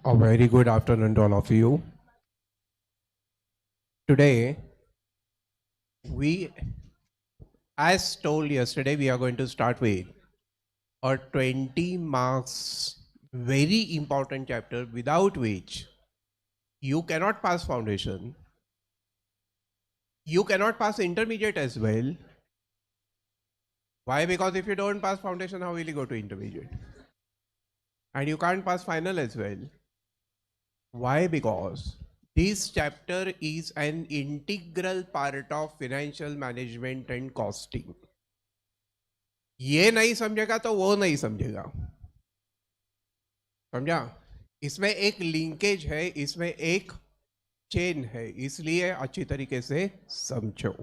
A very good afternoon to all of you. Today, we, as told yesterday, we are going to start with a 20 marks very important chapter without which you cannot pass foundation, you cannot pass intermediate as well. Why? Because if you don't pass foundation, how will you go to intermediate? And you can't pass final as well. Why? Because this chapter is an integral part of financial management and costing. ये नहीं समझेगा तो वो नहीं समझेगा, समझा? इसमें एक लिंकेज है, इसमें एक चेन है, इसलिए अच्छी तरीके से समझो.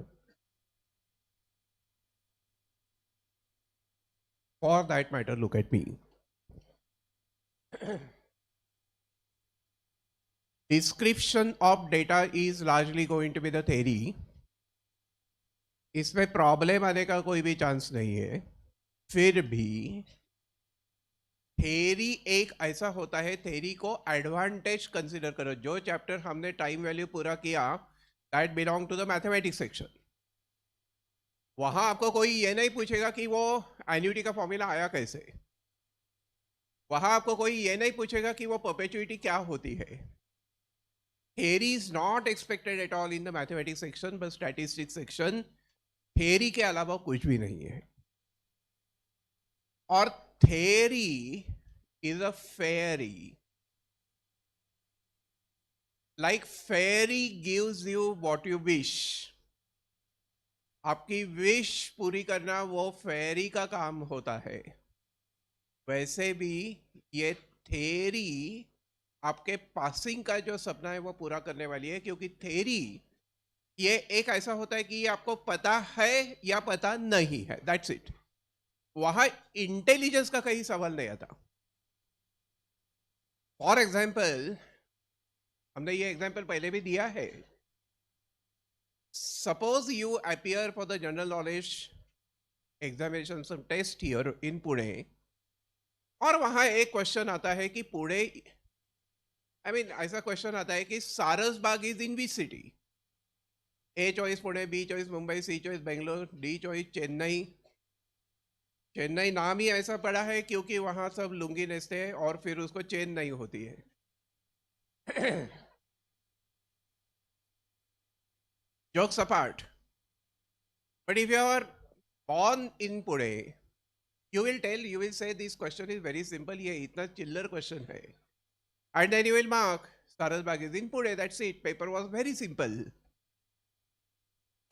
For that matter, look at me. Description of data is largely going to be the theory. इसमें प्रॉब्लम आने का कोई भी चांस नहीं है. फिर भी थेरी एक ऐसा होता है, थेरी को एडवांटेज कंसीडर करो. जो चैप्टर हमने टाइम वैल्यू पूरा किया, that belong to the mathematics section. वहां आपको कोई ये नहीं पूछेगा कि वो एन्युटी का फॉर्मूला आया कैसे. वहां आपको कोई ये नहीं पूछेगा कि वो परपेचुइटी क्या होती है. Theory is not expected at all in the mathematics section, but statistics section theory के अलावा कुछ भी नहीं है. और theory is a fairy. Like fairy gives you what you wish. आपकी विश पूरी करना वो फेरी का काम होता है. वैसे भी ये थेरी आपके पासिंग का जो सपना है वो पूरा करने वाली है, क्योंकि थेरी ये एक ऐसा होता है कि ये आपको पता है या पता नहीं है, दैट्स इट. वहां इंटेलिजेंस का कहीं सवाल नहीं आता. फॉर एग्जाम्पल, हमने ये एग्जाम्पल पहले भी दिया है. Suppose you appear for the general knowledge examination some test here in Pune, और वहां एक क्वेश्चन आता है कि पुणे, ऐसा क्वेश्चन आता है कि Sarasbaug is in which city. A choice Pune, B choice Mumbai, C choice Bangalore, D choice Chennai. Chennai नाम ही ऐसा पड़ा है क्योंकि वहां सब लुंगी नेचते हैं और फिर उसको चेन नहीं होती है. Jokes apart, but if you are born in Pune, you will say this question is very simple. ये इतना चिल्लर question है, and then you will mark Sarasbag is in Pune. That's it. Paper was very simple.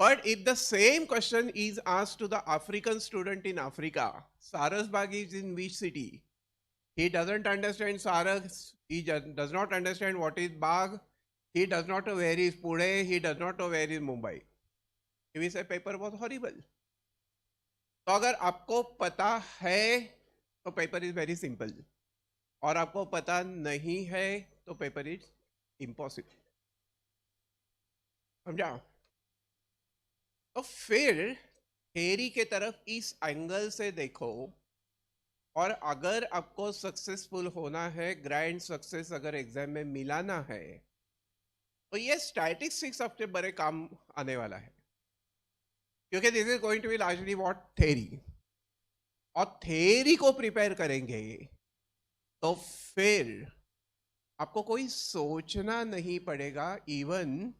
But if the same question is asked to the African student in Africa, Sarasbag is in which city? He doesn't understand Saras. He does not understand what is Bagh. He does not know where is Pune. He does not know where is Mumbai. If we say paper was horrible. तो अगर आपको पता है तो paper is very simple, और आपको पता नहीं है तो पेपर इज इम्पॉसिबल. समझा? तो फिर थेरी के तरफ इस एंगल से देखो, और अगर आपको सक्सेसफुल होना है, ग्रैंड सक्सेस अगर एग्जाम में मिलाना है, तो ये स्टैटिस्टिक्स आपके बड़े काम आने वाला है, क्योंकि this is going to be largely what theory. और थेरी को प्रिपेयर करेंगे तो फिर आपको कोई सोचना नहीं पड़ेगा. Even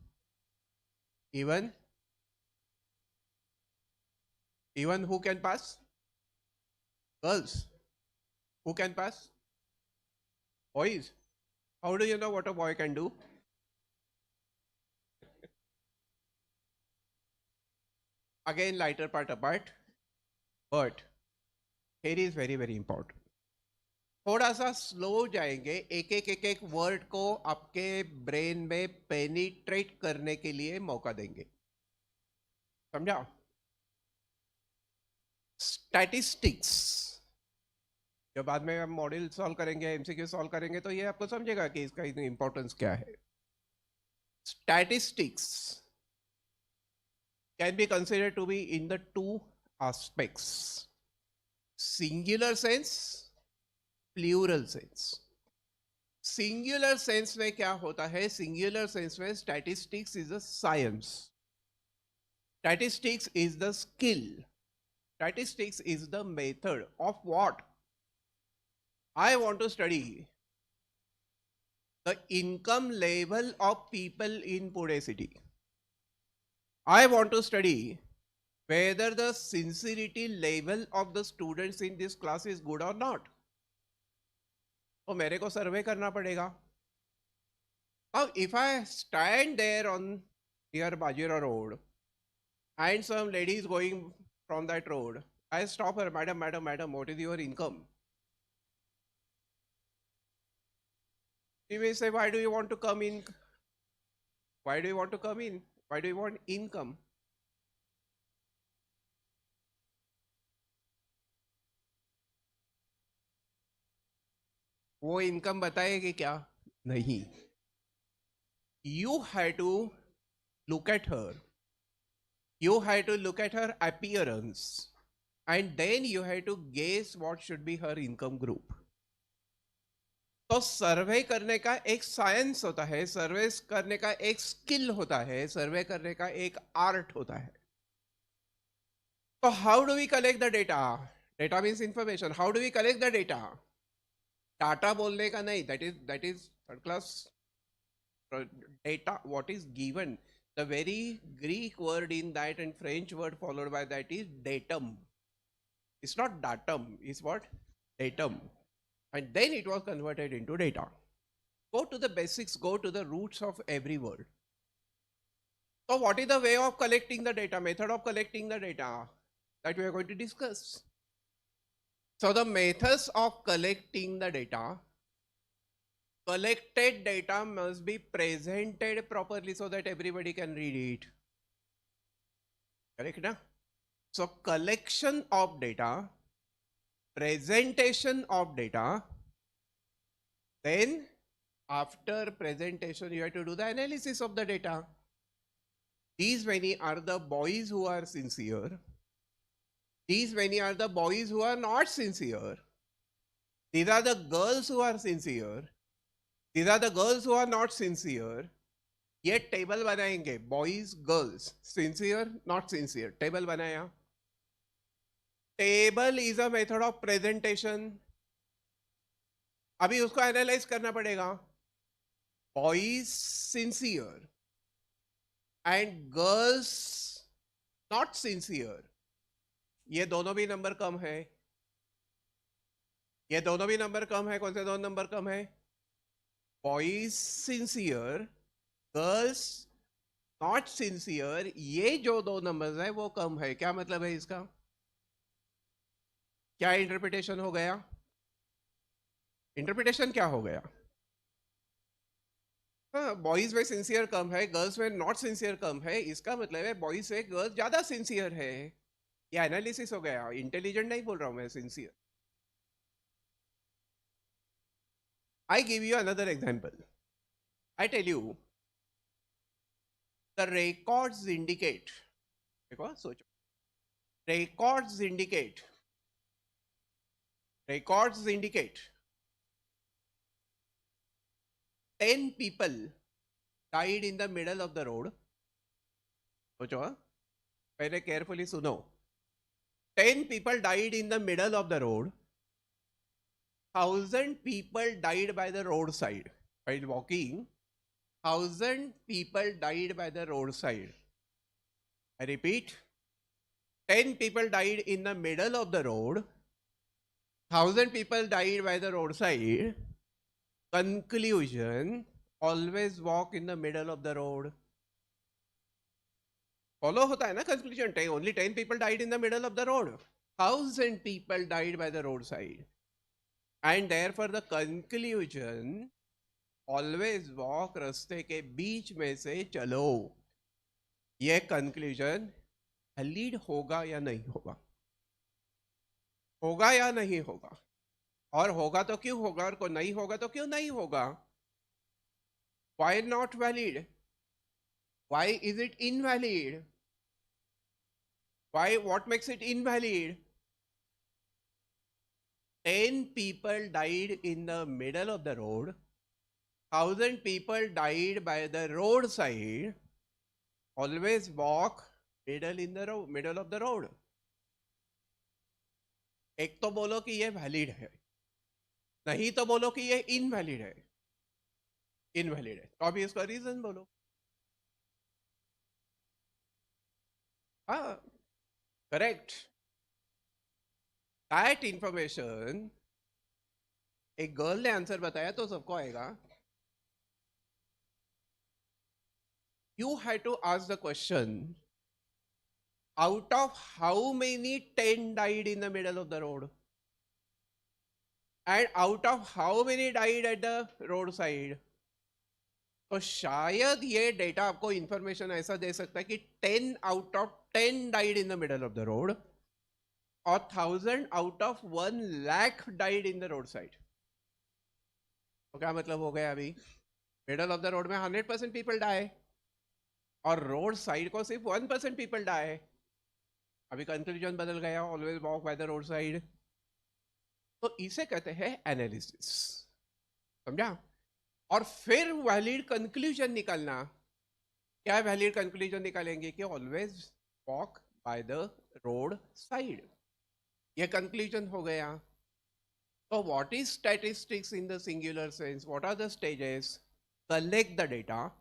who can pass? Girls. Who can pass? Boys. How do you know what a boy can do? Again, lighter part apart, but theory is very very important. थोड़ा सा स्लो जाएंगे, एक एक वर्ड को आपके ब्रेन में penetrate करने के लिए मौका देंगे. समझा? स्टैटिस्टिक्स जब बाद में हम मॉडल सॉल्व करेंगे, एमसीक्यू सॉल्व करेंगे, तो ये आपको समझेगा कि इसका इंपॉर्टेंस क्या है. Statistics can be considered to be in the two aspects: singular sense, plural sense. Singular sense में क्या होता है? सिंगुलर सेंस में statistics is a science, statistics is the skill, statistics is the method of what? I want to study the income level of people in Pune city. I want to study whether the sincerity level of the students in this class is good or not. तो मेरे को सर्वे करना पड़ेगा. Now if I stand there on near Bajira road and some lady is going from that road, I stop her, madam, what is your income? She may say, why do you want to come in? Why do you want to come in? Why do you want income? वो income बताएगी क्या? नहीं. You had to look at her. You had to look at her appearance. And then you had to guess what should be her income group. तो सर्वे करने का एक science होता है, सर्वे करने का एक स्किल होता है, सर्वे करने का एक आर्ट होता है. तो how do we collect the data? Data means information. How do we collect the data? Data बोलने का नहीं, that is third class. Data, what is given, the very Greek word in that and French word followed by that is datum. It's not datum, it's what? Datum. And then it was converted into data. Go to the basics, go to the roots of every word. So what is the way of collecting the data, method of collecting the data that we are going to discuss? So the methods of collecting the data, collected data must be presented properly so that everybody can read it. Correct, na? So collection of data, presentation of data, then after presentation you have to do the analysis of the data. These many are the boys who are sincere. These many are the boys who are not sincere. These are the girls who are sincere. These are the girls who are not sincere. ये table बनाएंगे, boys girls, sincere not sincere, table बनाया. Table is a method of presentation. अभी उसको analyse करना पड़ेगा. Boys sincere and girls not sincere, ये दोनों भी नंबर कम है. ये दोनों भी नंबर कम है. कौन से दोनों नंबर कम है? Boys sincere, girls not sincere. ये जो दो नंबर्स है वो कम है. क्या मतलब है इसका? क्या इंटरप्रिटेशन हो गया? इंटरप्रिटेशन क्या हो गया? हाँ, बॉयज में सिंसियर कम है, गर्ल्स में नॉट सिंसियर कम है. इसका मतलब है बॉयज से गर्ल्स ज्यादा सिंसियर है. ये एनालिसिस हो गया. इंटेलिजेंट नहीं बोल रहा हूं मैं, sincere. I give you another example. I tell you, the records indicate, because records indicate 10 people died in the middle of the road. सोचो, पहले carefully सुनो. 10 people died in the middle of the road. 1,000 people died by the roadside while walking. 1,000 people died by the roadside. I repeat, 10 people died in the middle of the road. 1,000 people died by the roadside. Conclusion: always walk in the middle of the road. Follow होता है ना conclusion? Only 10 people died in the middle of the road. 1,000 people died by the roadside. And therefore the conclusion: always walk रास्ते के बीच में से चलो. ये conclusion valid होगा या नहीं होगा? होगा या नहीं होगा? और होगा तो क्यों होगा, और नहीं होगा तो क्यों नहीं होगा? Why not valid? Why is it invalid? Why? What makes it invalid? 10 people died in the middle of the road. 1000 people died by the roadside, always walk middle of the road. एक तो बोलो कि ये valid है, नहीं तो बोलो कि ये इनवैलिड है। इनवैलिड है तो अभी इसका रीजन बोलो। हाँ, करेक्ट। दैट इंफॉर्मेशन एक गर्ल ने आंसर बताया तो सबको आएगा। You had to ask the question, out of how many 10 died in the middle of the road? And out of how many died at the roadside? तो शायद ये data आपको इंफॉर्मेशन ऐसा दे सकता है कि 10 out of 10 died in the middle of the road और 1000 out of 1 lakh died in the roadside. तो क्या मतलब हो गया? अभी मिडल ऑफ द रोड में 100% पीपल डाई और रोड साइड को सिर्फ 1% पीपल डाई। अभी कंक्लूजन बदल गया, always walk by the road side. तो इसे कहते हैं एनालिसिस, समझा? और फिर वैलिड कंक्लूजन निकालना। क्या वैलिड कंक्लूजन निकालेंगे? कि always walk by the road side. ये कंक्लूजन हो गया। So what is statistics in the singular sense? What are the stages? Collect the data,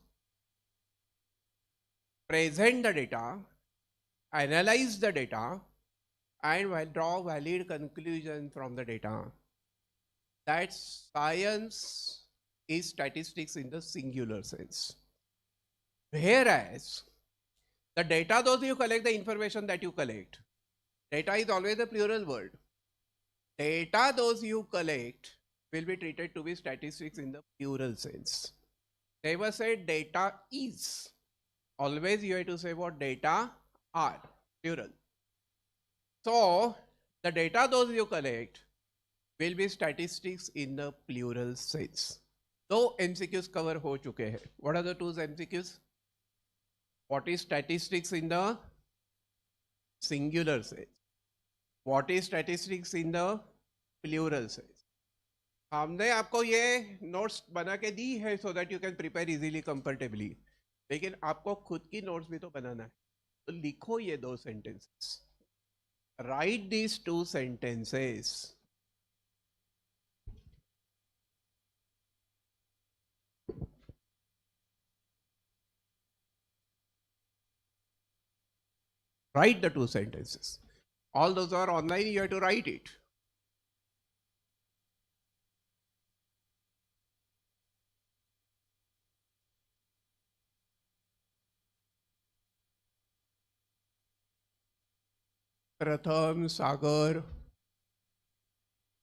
present the data, analyze the data, and draw valid conclusion from the data. That science is statistics in the singular sense. Whereas the data, those you collect, the information that you collect, data is always a plural word. Data those you collect will be treated to be statistics in the plural sense. Never say data is. Always you have to say what data are, plural. So the data those you collect will be statistics in the plural sense. So MCQs cover ho chuke hai. What are the two MCQs? What is statistics in the singular sense? What is statistics in the plural sense? हमने आपको ये notes बना के दी है so that you can prepare easily, comfortably. लेकिन आपको खुद की नोट्स भी तो बनाना है। तो लिखो ये 2 sentences. Write these 2 sentences. Write the 2 sentences. All those are online, you have to write it. प्रथम, सागर,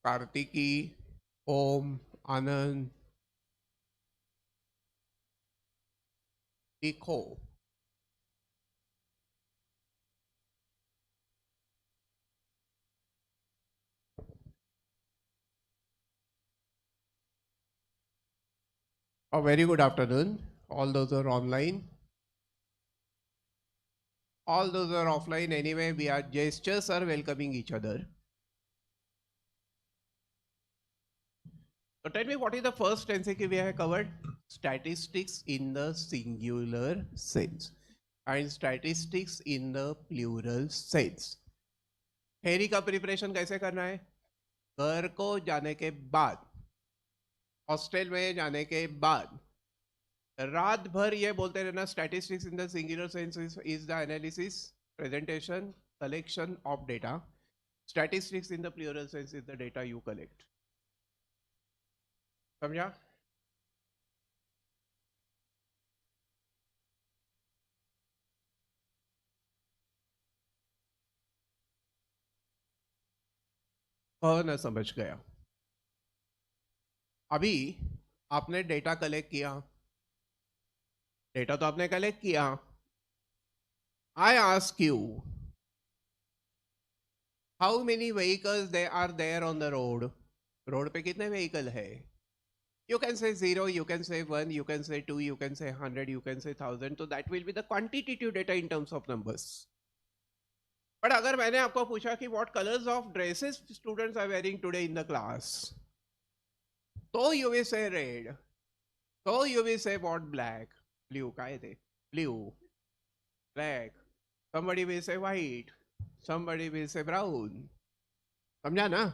कार्तिकी, ओम, आनंद, लिखो। A very good afternoon. All those are online. All those are offline. Anyway, we are gestures are welcoming each other. So tell me, what is the first MCQ we have covered? Statistics in the singular sense and statistics in the plural sense. Theory का preparation कैसे करना है? घर को जाने के बाद, hostel में जाने के बाद रात भर ये बोलते रहना, statistics in the singular sense is the analysis, presentation, collection of data. Statistics in the plural sense is the data you collect. समझा? न समझ गया. अभी आपने डेटा कलेक्ट किया, डेटा तो आपने कलेक्ट किया. I ask you, how many vehicles they are there on the road? Road पे कितने व्हीकल है? You can say 0, you can say 1, you can say 2, you can say 100, you can say 1000. So that will be the quantitative data in terms of numbers. But अगर मैंने आपको पूछा कि what colors of dresses students are wearing today in the class, तो you will say red. So you will say what? Black, blue, काय ते? Blue, black. Somebody will say white. Somebody will say brown. समझा ना?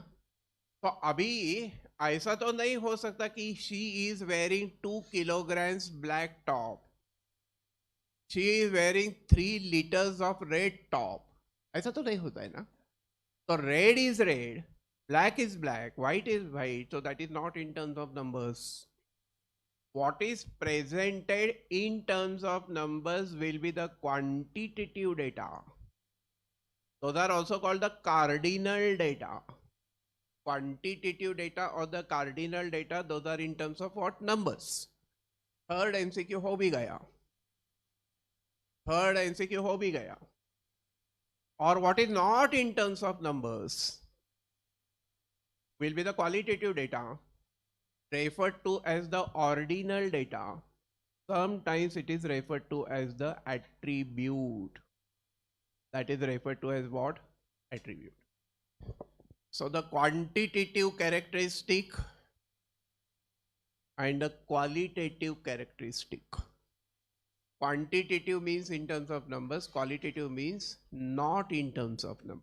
तो अभी ऐसा तो नहीं हो सकता कि she is wearing 2 kilograms black top. She is wearing 3 liters of red top. ऐसा तो नहीं होता है ना? So red is red, black is black, white is white. So that is not in terms of numbers. What is presented in terms of numbers will be the quantitative data. Those are also called the cardinal data. Quantitative data or the cardinal data, those are in terms of what? Numbers. Third MCQ हो भी गया. Third MCQ हो भी गया. Or what is not in terms of numbers will be the qualitative data, referred to as the ordinal data. Sometimes it is referred to as the attribute. That is referred to as what? Attribute. So the quantitative characteristic and the qualitative characteristic. Quantitative means in terms of numbers, qualitative means not in terms of numbers.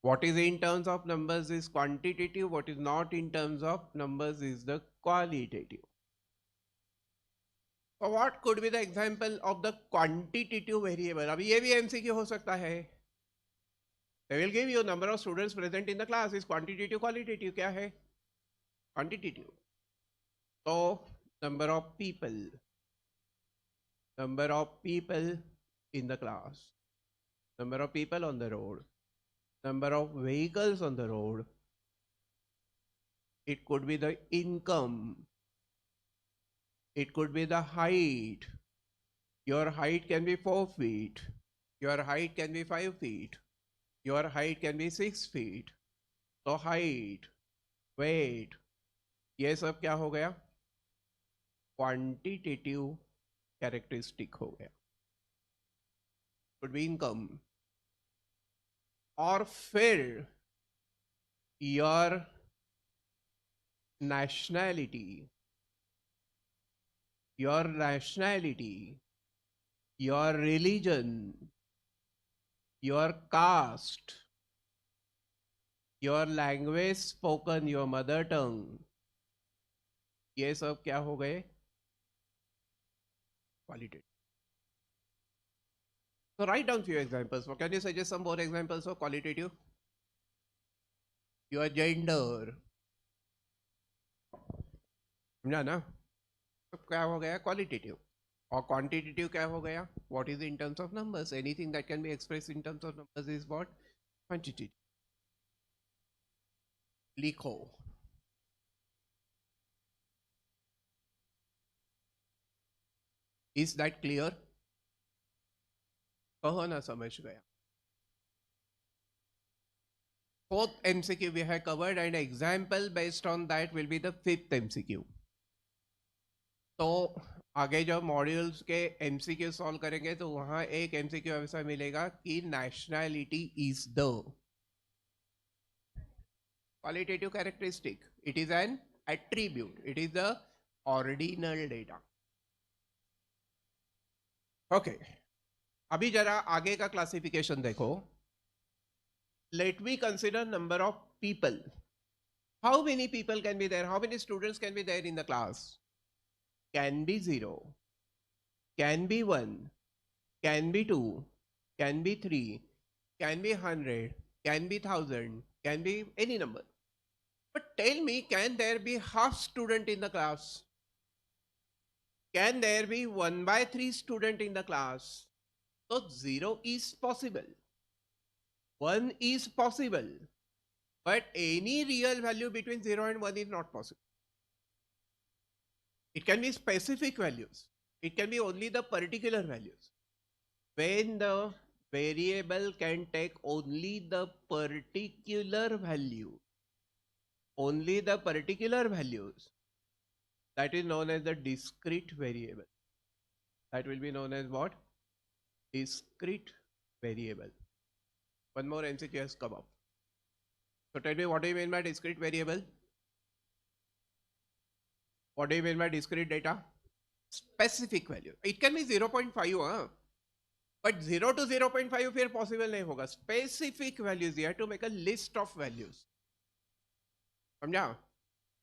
What is in terms of numbers is quantitative, what is not in terms of numbers is the qualitative. So what could be the example of the quantitative variable? अभी ये भी MCQ हो सकता है. They will give you number of students present in the class is quantitative, qualitative. क्या है? Quantitative. So number of people in the class, number of people on the road, number of vehicles on the road. It could be the income. It could be the height. Your height can be 4 feet. Your height can be 5 feet. Your height can be 6 feet. So height, weight, ये सब क्या हो गया? Quantitative characteristic हो गया. Could be income. और फिर your nationality, your religion, your caste, your language spoken, your mother tongue, ये सब क्या हो गए? Qualitative. So write down few examples. So can you suggest some more examples of qualitative? Your gender. समझा ना? तो क्या हो गया? Qualitative. और quantitative क्या हो गया? What is in terms of numbers? Anything that can be expressed in terms of numbers is what? Quantitative. लिखो. Is that clear? कहो ना समझ गया. Fourth MCQ we have covered and example based on that will be the fifth MCQ. तो आगे जब modules के MCQ solve करेंगे तो वहां एक MCQ ऐसा मिलेगा कि nationality is the qualitative characteristic. It is an attribute. It is the ordinal data. Okay. अभी जरा आगे का क्लासिफिकेशन देखो. Let me consider number of people. How many people can be there? How many students can be there in the class? Can be 0, can be 1, can be 2, can be 3, can be 100, can be 1000, can be any number. But tell me, can there be half student in the class? Can there be 1/3 student in the class? So 0 is possible. 1 is possible. But any real value between 0 and 1 is not possible. It can be specific values. It can be only the particular values. When the variable can take only the particular value, only the particular values, that is known as the discrete variable. That will be known as what? Discrete variable. One more MCQ has come up. So tell me, what do you mean by discrete variable? What do you mean by discrete data? Specific value. It can be 0.5, हाँ. But 0 to 0.5 फिर possible नहीं होगा. Specific values. You have to make a list of values. समझा?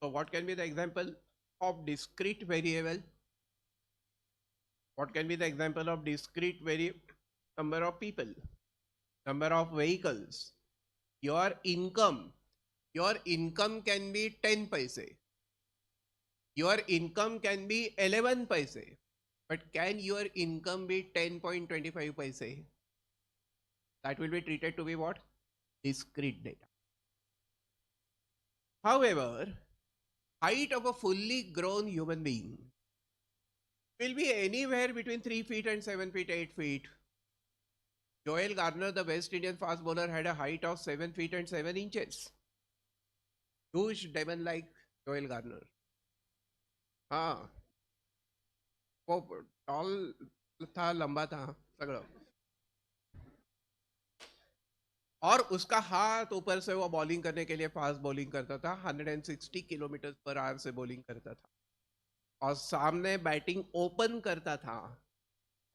So what can be the example of discrete variable? What can be the example of discrete variable? Number of people, number of vehicles, your income. Your income can be 10 paise. Your income can be 11 paise. But can your income be 10.25 paise? That will be treated to be what? Discrete data. However, height of a fully grown human being will be anywhere between 3 feet and 7 feet, 8 feet. Joel Garner, the West Indian fast bowler, had a height of 7 feet and 7 inches. Huge demon like Joel Garner. हाँ, वो toll था, लंबा था सगड़ा. और उसका हाथ ऊपर से वो बॉलिंग करने के लिए फास्ट बॉलिंग करता था. 160 किलोमीटर पर आवर से बॉलिंग करता था. और सामने बैटिंग ओपन करता था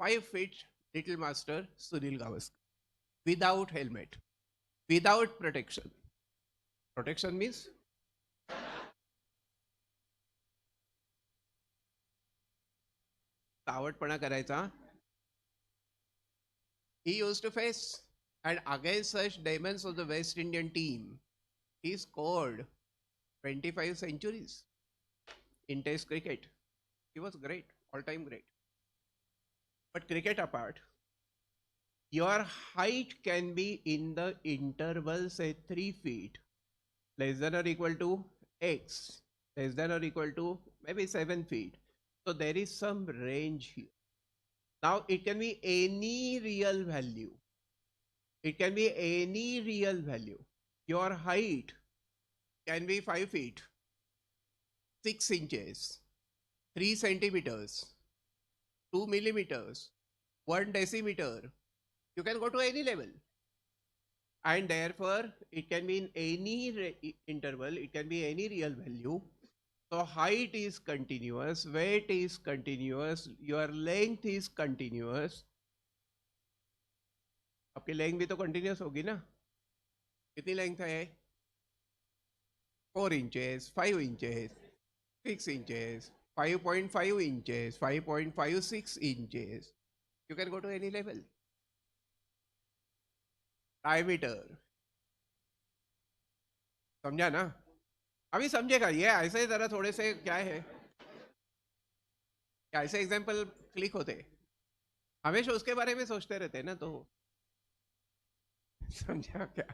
5 feet little master Sunil Gavaskar, without helmet, without protection. Protection means सावटपणा करायचा. He used to face, and against such demons of the West Indian team, he scored 25 centuries in Test cricket. He was great, all-time great. But cricket apart, your height can be in the interval, say 3 feet, less than or equal to X, less than or equal to maybe 7 feet. So there is some range here. Now it can be any real value. It can be any real value. Your height can be 5 feet, 6 inches, 3 centimeters, 2 millimeters, 1 decimeter. You can go to any level. And therefore, it can be in any interval, it can be any real value. So height is continuous, weight is continuous, your length is continuous. आपकी length भी तो continuous होगी ना. कितनी length है? 4 inches, 5 inches, 6 inches, 5.5 inches, 5.56 inches. You can go to any level. Diameter. समझा ना? अभी समझेगा ये. ऐसे जरा थोड़े से क्या है, क्या ऐसे एग्जाम्पल क्लिक होते, हमेशा उसके बारे में सोचते रहते ना, तो समझा क्या?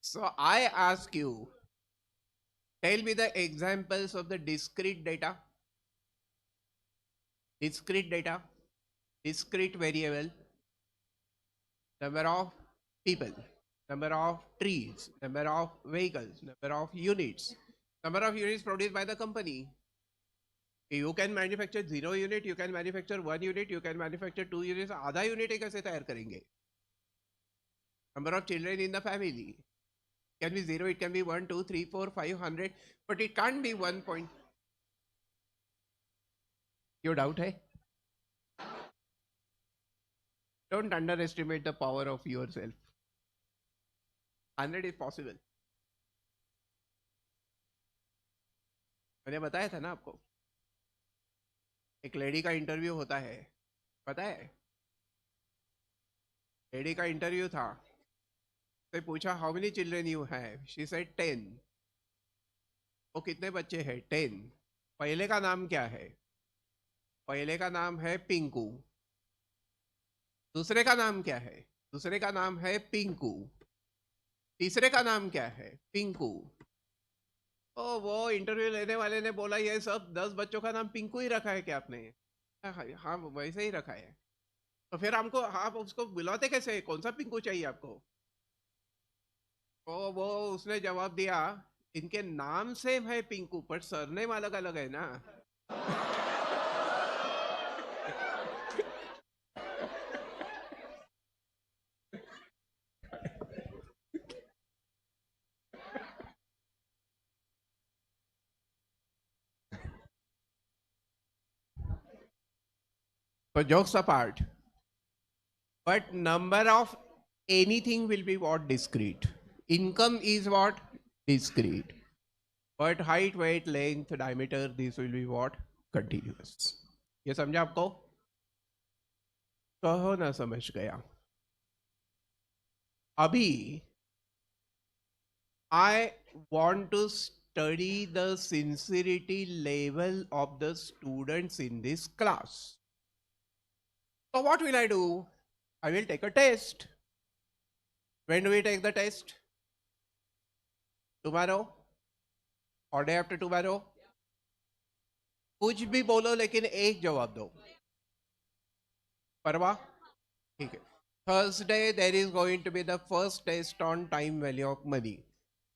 So I ask you, tell me the examples of the discrete data. Discrete data, discrete variable, number of people, number of trees, number of vehicles, number of units. Number of units produced by the company. You can manufacture 0 unit, you can manufacture 1 unit, you can manufacture 2 units. आधा unit कैसे तैयार करेंगे? Number of children in the family. It can be 0, it can be 1, 2, 3, 4, 500, but it can't be 1 point. Your doubt है? Don't underestimate the power of yourself. 100 is possible. मैंने बताया था ना आपको, एक लेडी का इंटरव्यू होता है, पता है? लेडी का इंटरव्यू था, से पूछा how many children you have. She said 10. वो कितने बच्चे हैं? 10. पहले का नाम क्या है? पहले का नाम है पिंकू. दूसरे का नाम क्या है? दूसरे का नाम है पिंकू. तीसरे का नाम क्या है? पिंकू. ओ वो इंटरव्यू लेने वाले ने बोला ये सब 10 बच्चों का नाम पिंकू ही रखा है क्या आपने? हाँ वैसे ही रखा है. तो फिर हमको आप उसको बुलाते कैसे? कौन सा पिंकू चाहिए आपको? तो वो उसने जवाब दिया, इनके नाम सेम है पिंकू, पर सरनेम अलग अलग है ना. So jokes apart, but number of anything will be what? Discrete. Income is what? Discrete. But height, weight, length, diameter, this will be what? Continuous. ये समझा आपको? कहो ना समझ गया. अभी I want to study the sincerity level of the students in this class. So what will I do? I will take a test. When do we take the test? Tomorrow? Or day after tomorrow? कुछ भी बोलो लेकिन एक जवाब दो. परवा? ठीक है. Thursday there is going to be the first test on time value of money.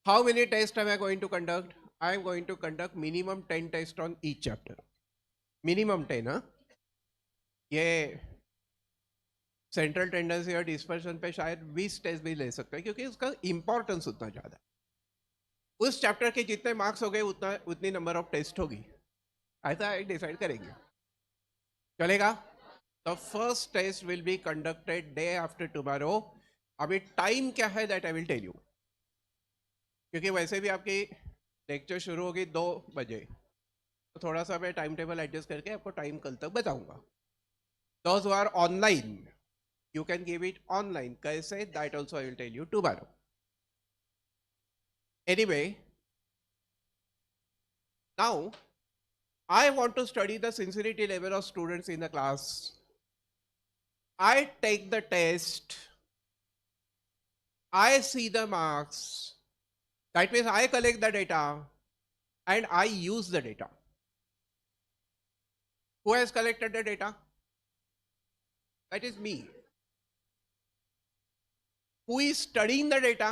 How many tests am I going to conduct? I am going to conduct minimum 10 tests on each chapter. Minimum 10, huh? ये central tendency और dispersion पे शायद 20 test भी ले सकते हैं क्योंकि उसका इंपॉर्टेंस उतना ज़्यादा है. उस चैप्टर के जितने मार्क्स हो गए उतनी नंबर ऑफ टेस्ट होगी. ऐसा डिसाइड करेंगे. चलेगा? The first test will be conducted day after tomorrow. अभी टाइम क्या है that I will tell you, क्योंकि वैसे भी आपकी लेक्चर शुरू होगी 2 बजे, तो थोड़ा सा मैं टाइम टेबल एडजस्ट करके आपको टाइम कल तक बताऊंगा. Those who are online, you can give it online. Kaise? That also I will tell you tomorrow. Anyway, now I want to study the sincerity level of students in the class. I take the test. I see the marks. That means I collect the data and I use the data. Who has collected the data? That is me. Who is studying the data?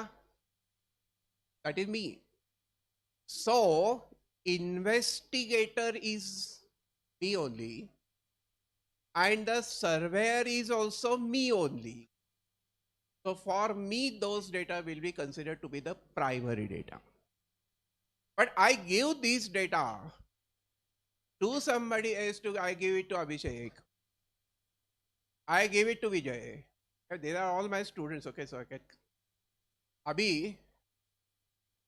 That is me. So, investigator is me only, and the surveyor is also me only. So, for me, those data will be considered to be the primary data. But I give these data to somebody else. I give it to Abhishek. I give it to Vijay. They are all my students. Okay, so I get Abhi.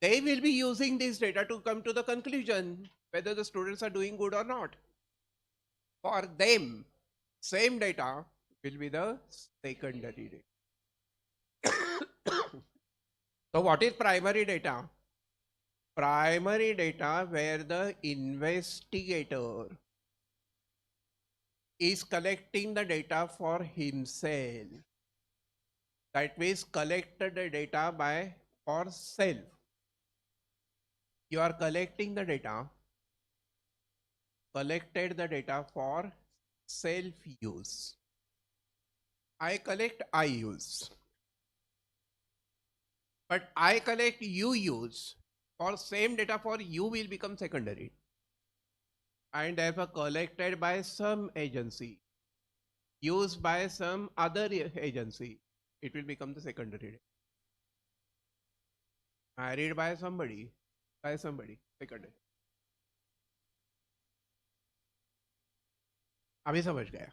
They will be using this data to come to the conclusion whether the students are doing good or not. For them, same data will be the secondary data. So what is primary data? Primary data where the investigator is collecting the data for himself. That means collected the data by for self. You are collecting the data, collected the data for self-use. I collect, I use. But I collect, you use. For same data for you will become secondary. And therefore collected by some agency, used by some other agency, it will become the secondary. Married by somebody, secondary. अभी समझ गया?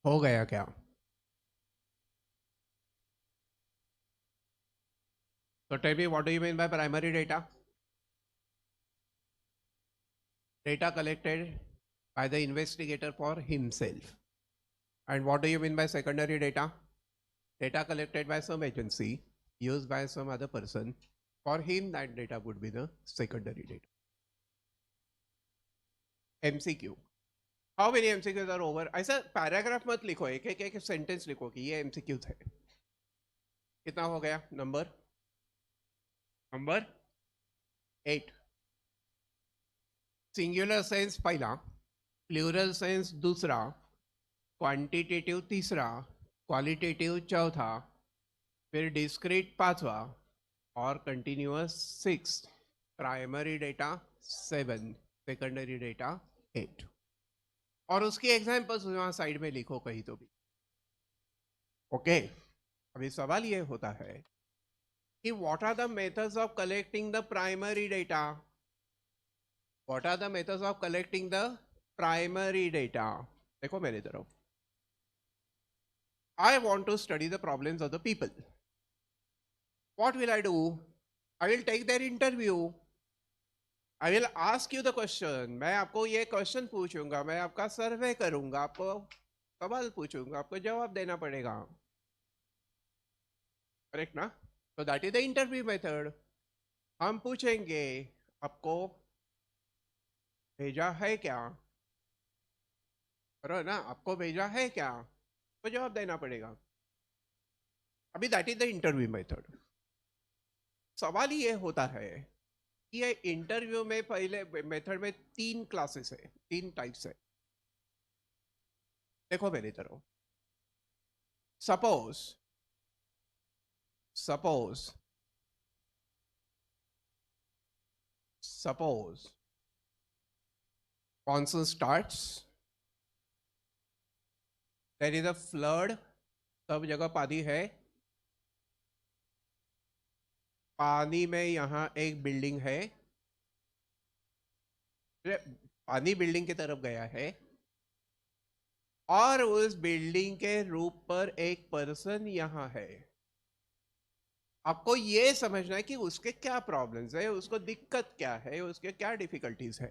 हो गया क्या? So tell me, what do you mean by primary data? Data collected by the investigator for himself. And what do you mean by secondary data? Data collected by some agency, used by some other person. For him, that data would be the secondary data. MCQ. How many MCQs are over? ऐसा paragraph मत लिखो, एक sentence लिखो कि ये MCQ है. कितना हो गया नंबर? नंबर 8. सिंगुलर सेंस पहला, प्लूरल सेंस दूसरा, क्वांटिटेटिव तीसरा, क्वालिटेटिव चौथा, फिर डिस्क्रीट पांचवा और continuous 6. Primary data 7, secondary data 8. और उसकी एग्जाम्पल्स वहां साइड में लिखो कहीं तो भी. ओके. अभी सवाल ये होता है कि what are the methods of collecting the primary data. What are the methods of collecting the primary data. देखो मेरी तरफ. I want to study the problems of the people. What will I do? I will take their interview. I will ask you the question. मैं आपको ये question पूछूंगा, मैं आपका सर्वे करूंगा, आपको सवाल पूछूंगा, आपको जवाब देना पड़ेगा. करेक्ट ना? So that is the interview method. हम पूछेंगे आपको भेजा है क्या, करो ना, आपको भेजा है क्या, तो जवाब देना पड़ेगा. अभी that is the interview method. सवाल ये होता है कि ये इंटरव्यू में पहले मेथड में 3 क्लासेस है, 3 टाइप्स है. देखो मेरी तरफ. Suppose monsoon starts, there is a flood, सब जगह पानी है. पानी में यहाँ एक बिल्डिंग है, पानी बिल्डिंग की तरफ गया है और उस बिल्डिंग के रूप पर एक पर्सन यहाँ है. आपको ये समझना है कि उसके क्या प्रॉब्लम्स है, उसको दिक्कत क्या है, उसके क्या डिफिकल्टीज है.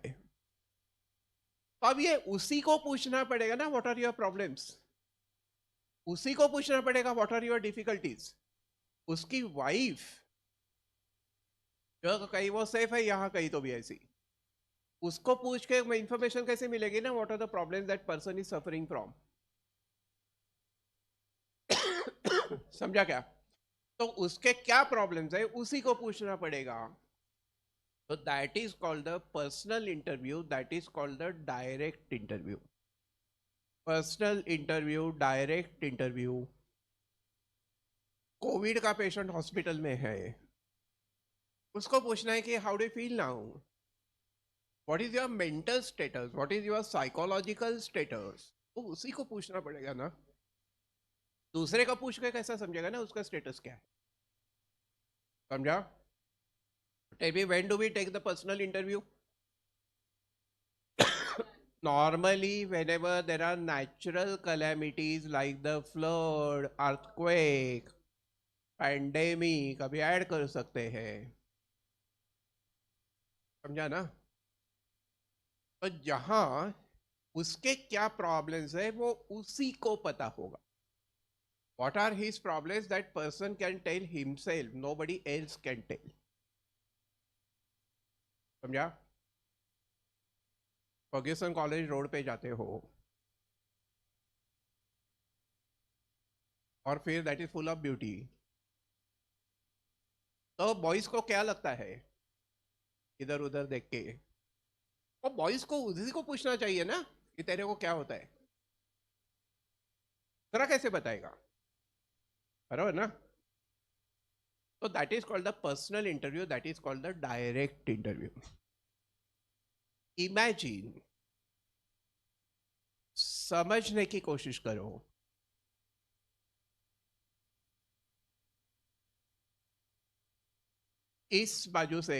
तो अब ये उसी को पूछना पड़ेगा ना, व्हाट आर योर प्रॉब्लम्स. उसी को पूछना पड़ेगा व्हाट आर योर डिफिकल्टीज. उसकी वाइफ जो कहीं वो सेफ है, यहाँ कहीं तो भी ऐसी, उसको पूछ के इंफॉर्मेशन कैसे मिलेगी ना, what are the problems that person is suffering from. समझा क्या? तो उसके क्या प्रॉब्लम्स है उसी को पूछना पड़ेगा. तो that is called the personal interview, that is called the direct interview. Personal interview, direct interview. Covid का पेशेंट हॉस्पिटल में है, उसको पूछना है कि how do you feel now, what is your mental status, what is your psychological status. तो उसी को पूछना पड़ेगा ना. दूसरे का पूछ के कैसा समझेगा ना उसका स्टेटस क्या है. समझा? Tell me, when do we take the personal interview? Normally, whenever there are natural calamities like the flood, earthquake, pandemic, अभी ऐड कर सकते हैं. समझा ना? तो जहां उसके क्या प्रॉब्लम्स है वो उसी को पता होगा. What are his problems? That person can tell himself. Nobody else can tell. समझा? फर्ग्यूसन कॉलेज रोड पे जाते हो और फिर that is full of beauty. तो बॉयज को क्या लगता है इधर उधर देख के? और बॉयज को उसी को पूछना चाहिए ना कि तेरे को क्या होता है. जरा कैसे बताएगा? बराबर ना? तो that is called the personal interview, that is called the direct interview. Imagine, समझने की कोशिश करो. इस बाजू से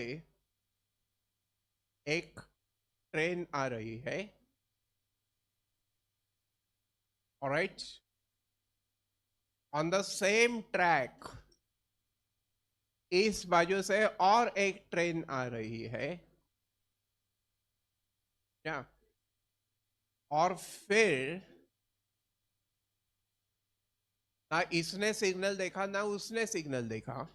एक ट्रेन आ रही है. Alright. On the same track इस बाजू से और एक ट्रेन आ रही है क्या? और फिर ना इसने सिग्नल देखा ना उसने सिग्नल देखा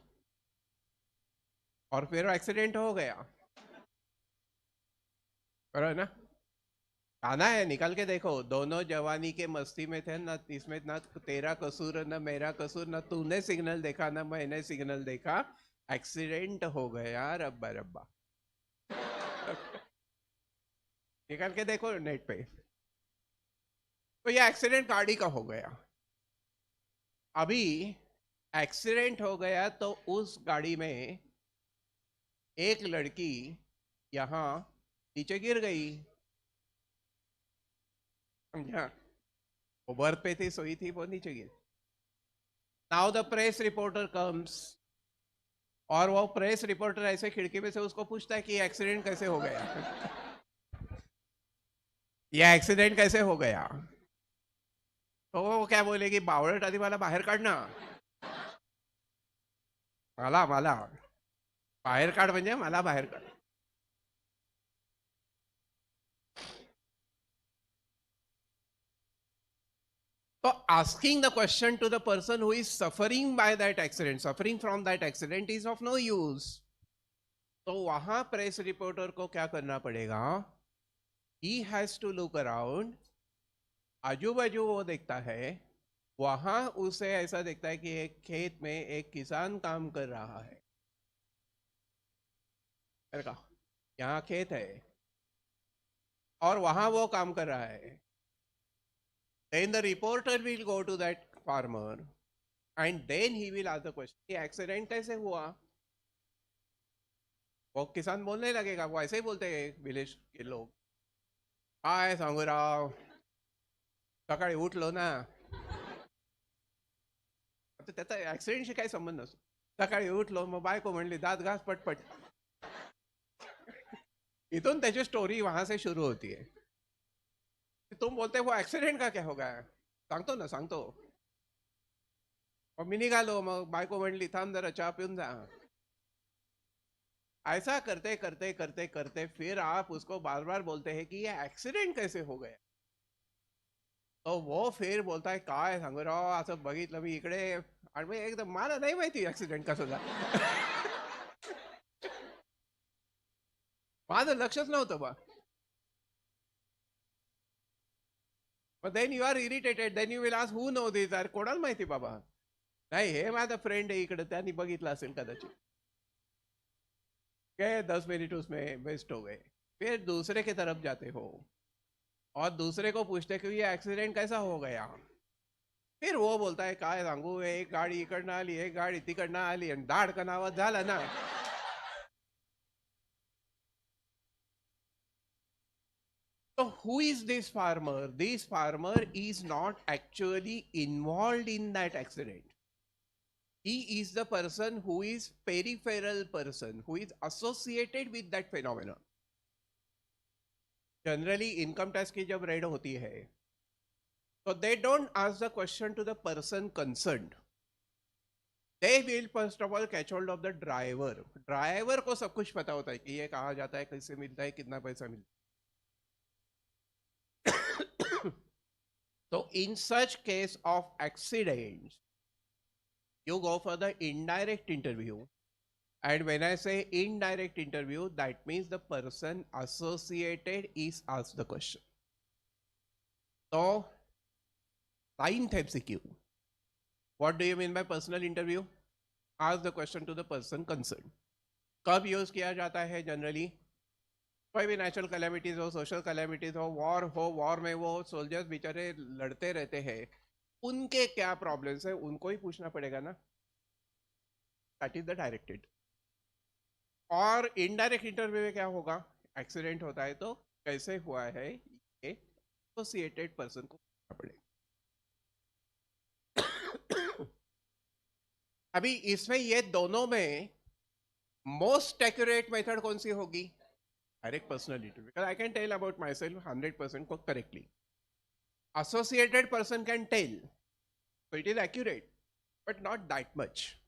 और फिर एक्सीडेंट हो गया. करो ना. आना है, निकल के देखो. दोनों जवानी के मस्ती में थे ना, इसमें ना तेरा कसूर ना मेरा कसूर, ना तूने सिग्नल देखा ना मैंने सिग्नल देखा, एक्सीडेंट हो गया. रब्बा रब्बा. निकल के देखो नेट पे. तो ये एक्सीडेंट गाड़ी का हो गया. अभी एक्सीडेंट हो गया तो उस गाड़ी में एक लड़की यहां नीचे गिर गई. समझा? वो बर्थ पे थी, सोई थी, वो नीचे गिर. Now the press reporter comes, और वो प्रेस रिपोर्टर ऐसे खिड़की में से उसको पूछता है कि एक्सीडेंट कैसे हो गया ये एक्सीडेंट कैसे हो गया, तो वो क्या बोलेगी, बावळट आधी मला बाहेर काढ ना, मला मला बाहेर काढ म्हणजे मला बाहेर काढ. So asking the question to the person who is suffering by that accident, suffering from that accident is of no use. तो वहां प्रेस रिपोर्टर को क्या करना पड़ेगा, he has to look around, आजू बाजू वो देखता है, वहां उसे ऐसा देखता है कि एक खेत में एक किसान काम कर रहा है, यहाँ खेत है और वहां वो काम कर रहा है. Then the reporter will go to that farmer and then he will ask the question, ये एक्सीडेंट कैसे हुआ. वो किसान बोलने लगेगा, वो ऐसे ही बोलते हैं विलेज के लोग, काय सांगू राव, सकाळी उठलो ना, आता त्याचा ऍक्सिडेंटशी काही संबंध नसतो, सकाळी उठलो मग बायको म्हणली दात घास पटपट, इथून त्याची स्टोरी वहां से शुरू होती है. तुम बोलते वो एक्सीडेंट का क्या होगा, सांगतो ना सांगतो, मग मी निघालो, मग बायको म्हणली थांब जरा चहा पिऊन जा. ऐसा करते करते करते करते फिर आप उसको बार बार बोलते हैं कि ये एक्सीडेंट कैसे हो गया, तो वो फिर बोलता है काय सांगू राव, असं बघितलं मी इकडे, आणि मग एकदम मला नाही माहिती ऍक्सिडेंट कसा झाला माझं लक्षच नव्हतं बा. But then you are irritated, then you will ask who know this, अरे कोणाला माहिती बाबा, नाही हे माझा फ्रेंड आहे इकडे, त्यांनी बघितलं असेल कदाचित, क्या 10 मिनट उसमें वेस्ट हो गए. फिर दूसरे की तरफ जाते हो और दूसरे को पूछते कि ये एक्सीडेंट कैसा हो गया, फिर वो बोलता है काय सांगू, एक गाडी इकडनं आली एक गाडी तिकडनं आली आणि दाडकन आवाज झाला ना. So who is this farmer? This farmer is not actually involved in that accident. He is the person who is peripheral person, who is associated with that phenomenon. Generally income tax की जब red होती है, so they don't ask the question to the person concerned. They will first of all catch hold of the driver. Driver को सब कुछ पता होता है कि ये कहाँ जाता है, कैसे मिलता है, कितना पैसा मिलता है. So in such case of accidents, you go for the indirect interview. And when I say indirect interview, that means the person associated is asked the question. So 9th MCQ. What do you mean by personal interview? Ask the question to the person concerned. कब use किया जाता है generally, कोई भी natural calamities हो, social calamities हो, war में वो सोल्जर्स बेचारे लड़ते रहते हैं, उनके क्या प्रॉब्लम्स है उनको ही पूछना पड़ेगा ना. That is the directed. और इनडायरेक्ट इंटरव्यू में क्या होगा, एक्सीडेंट होता है तो कैसे हुआ है ये एसोसिएटेड पर्सन को पूछना पड़ेगा. अभी इसमें ये दोनों में मोस्ट एक्यूरेट मेथड कौन सी होगी, direct personal interview, because I can tell about myself 100% को correctly. associated person can tell, so it is accurate but not that much.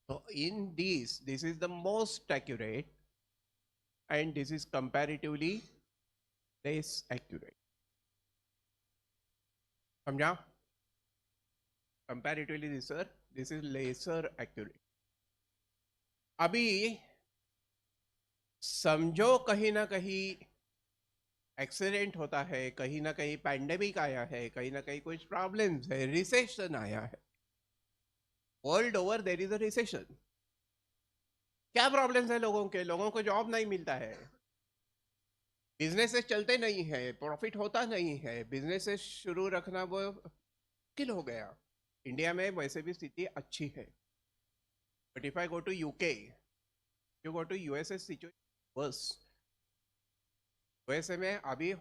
So in this is the most accurate and this is comparatively less accurate. समझा, comparatively this is lesser accurate. अभी समझो कहीं ना कहीं accident होता है, कहीं ना कहीं पैंडेमिक आया है, कहीं ना कहीं कुछ प्रॉब्लम्स है, रिसेशन आया है, world over there is a recession. क्या प्रॉब्लम्स है लोगों के, लोगों को जॉब नहीं मिलता है, बिजनेसेस चलते नहीं है, प्रॉफिट होता नहीं है, बिजनेसेस शुरू रखना वो मुश्किल हो गया. इंडिया में वैसे भी स्थिति अच्छी है, but if I go to UK, you go to USA, situation worse. USA में अभी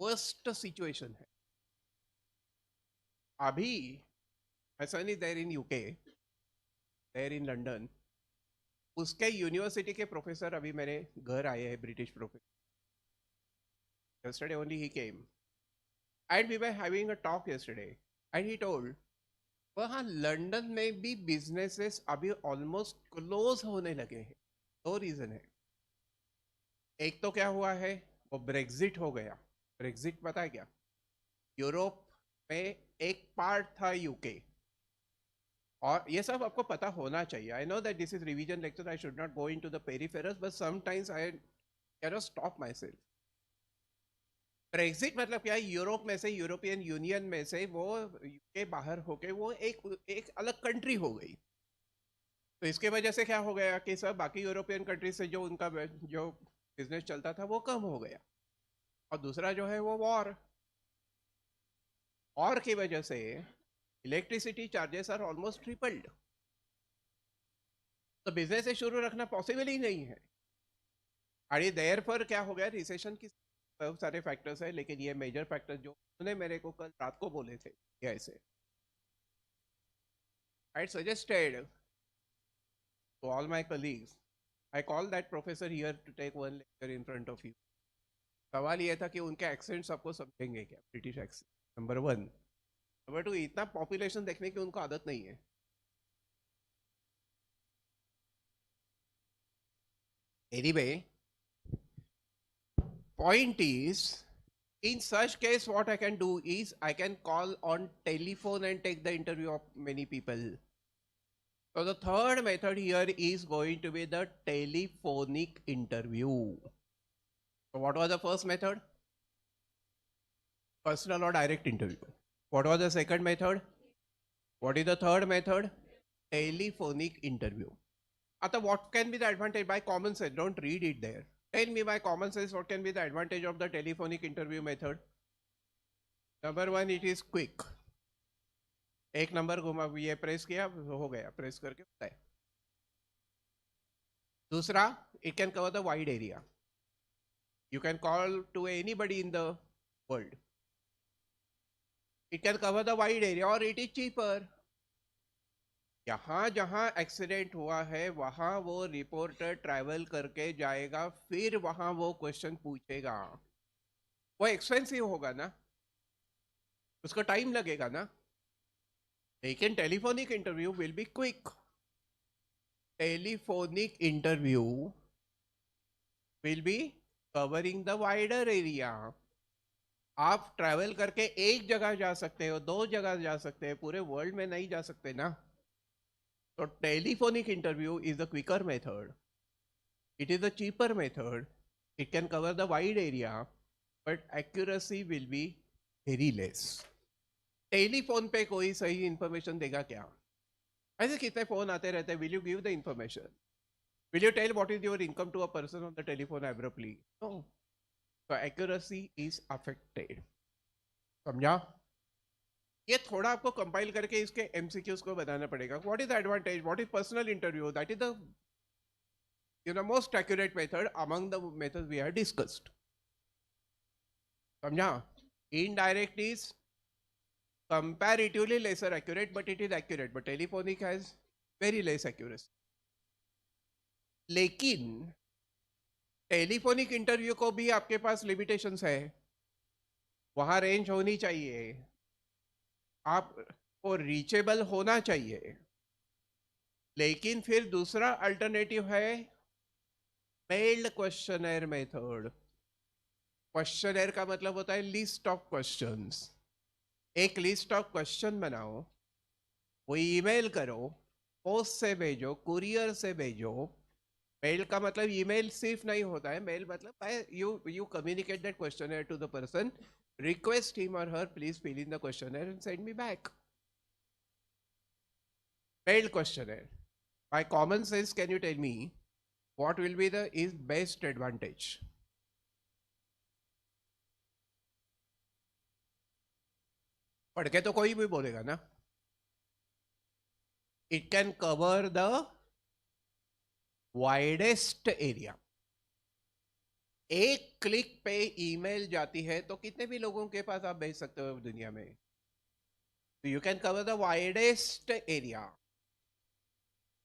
वर्स्ट सिचुएशन है. अभी My son is there in UK, there in London. उसके यूनिवर्सिटी के प्रोफेसर अभी मेरे घर आए हैं, British professor. Yesterday only he came. And we were having a talk yesterday. And he told, वहाँ लंदन में भी बिजनेसेस अभी ऑलमोस्ट क्लोज होने लगे हैं. दो रीजन है. एक तो क्या हुआ है, वो ब्रेग्जिट हो गया. ब्रेग्जिट पता है क्या? यूरोप में एक पार्ट था यूके. और ये सब आपको पता होना चाहिए. I know that this is revision lecture, I should not go into the peripherals, but sometimes I can not stop my self. Brexit मतलब क्या है? यूरोप में से, यूरोपियन यूनियन में से वो यूके बाहर होके वो एक अलग कंट्री हो गई. तो इसके वजह से क्या हो गया कि सब बाकी यूरोपियन कंट्री से जो उनका जो बिजनेस चलता था वो कम हो गया. और दूसरा जो है वो वॉर की वजह से electricity charges are almost tripled. तो बिजनेस शुरू रखना पॉसिबल ही नहीं है. और देयर पर क्या हो गया, रिसेशन की बहुत सारे फैक्टर्स है, लेकिन ये मेजर फैक्टर जो उन्होंने मेरे को कल रात को बोले थे ये ऐसे. I suggested to all my colleagues, I call that professor here to take one lecture in front of you. सवाल ये था कि उनके एक्सेंट्स आपको समझेंगे क्या, ब्रिटिश एक्सेंट, नंबर 1. नंबर 2, इतना पॉपुलेशन देखने की उनको आदत नहीं है. Anyway, point is, in such case what I can do is I can call on telephone and take the interview of many people. So the third method here is going to be the telephonic interview. So what was the first method? Personal or direct interview. What was the second method? What is the third method? Telephonic interview. Ata, what can be the advantage? By common sense, don't read it there. Tell me by common sense what can be the advantage of the telephonic interview method. Number 1, it is quick. एक number घुमा, ये press किया, हो गया, press करके होता है. दूसरा, it can cover the wide area. You can call to anybody in the world. It can cover the wide area or it is cheaper. यहाँ जहाँ एक्सीडेंट हुआ है वहां वो रिपोर्टर ट्रैवल करके जाएगा, फिर वहां वो क्वेश्चन पूछेगा. वो एक्सपेंसिव होगा ना, उसको टाइम लगेगा ना. लेकिन telephonic interview will be quick. Telephonic interview will be covering the wider area. आप ट्रैवल करके एक जगह जा सकते हो, 2 जगह जा सकते हैं, पूरे वर्ल्ड में नहीं जा सकते ना. तो telephonic interview is the quicker method. It is the cheaper method. It can cover the wide area, but accuracy will be very less. Telephone पे कोई सही इंफॉर्मेशन देगा क्या? ऐसे कितने फोन आते रहते हैं. Will you give the information? Will you tell what is your income to a person on the telephone abruptly? No. तो एक्यूरेसी इज अफेक्टेड. समझा? ये थोड़ा आपको कंपाइल करके इसके एमसीक्यूज को बताना पड़ेगा. What is the advantage, what is personal interview, that is the most accurate method among the methods we have discussed. समझा? Indirect is comparatively lesser accurate, but it is accurate, but telephonic has very less accuracy. लेकिन telephonic interview को भी आपके पास limitations है. वहां range होनी चाहिए, आपको रीचेबल होना चाहिए. लेकिन फिर दूसरा अल्टरनेटिव है मेल्ड क्वेश्चनर मेथड. क्वेश्चनर का मतलब होता है लिस्ट ऑफ क्वेश्चंस. एक लिस्ट ऑफ क्वेश्चन बनाओ, वो ईमेल करो, पोस्ट से भेजो, कुरियर से भेजो. मेल का मतलब ईमेल सिर्फ नहीं होता है. मेल मतलब you communicate that questionnaire to the person, request him or her please fill in the questionnaire and send me back. Mail questionnaire. By common sense, can you tell me what will be the is best advantage? पढ़ के तो कोई भी बोलेगा ना. It can cover the widest area. एक click पे email जाती है तो कितने भी लोगों के पास आप भेज सकते हो दुनिया में. You can cover the widest area.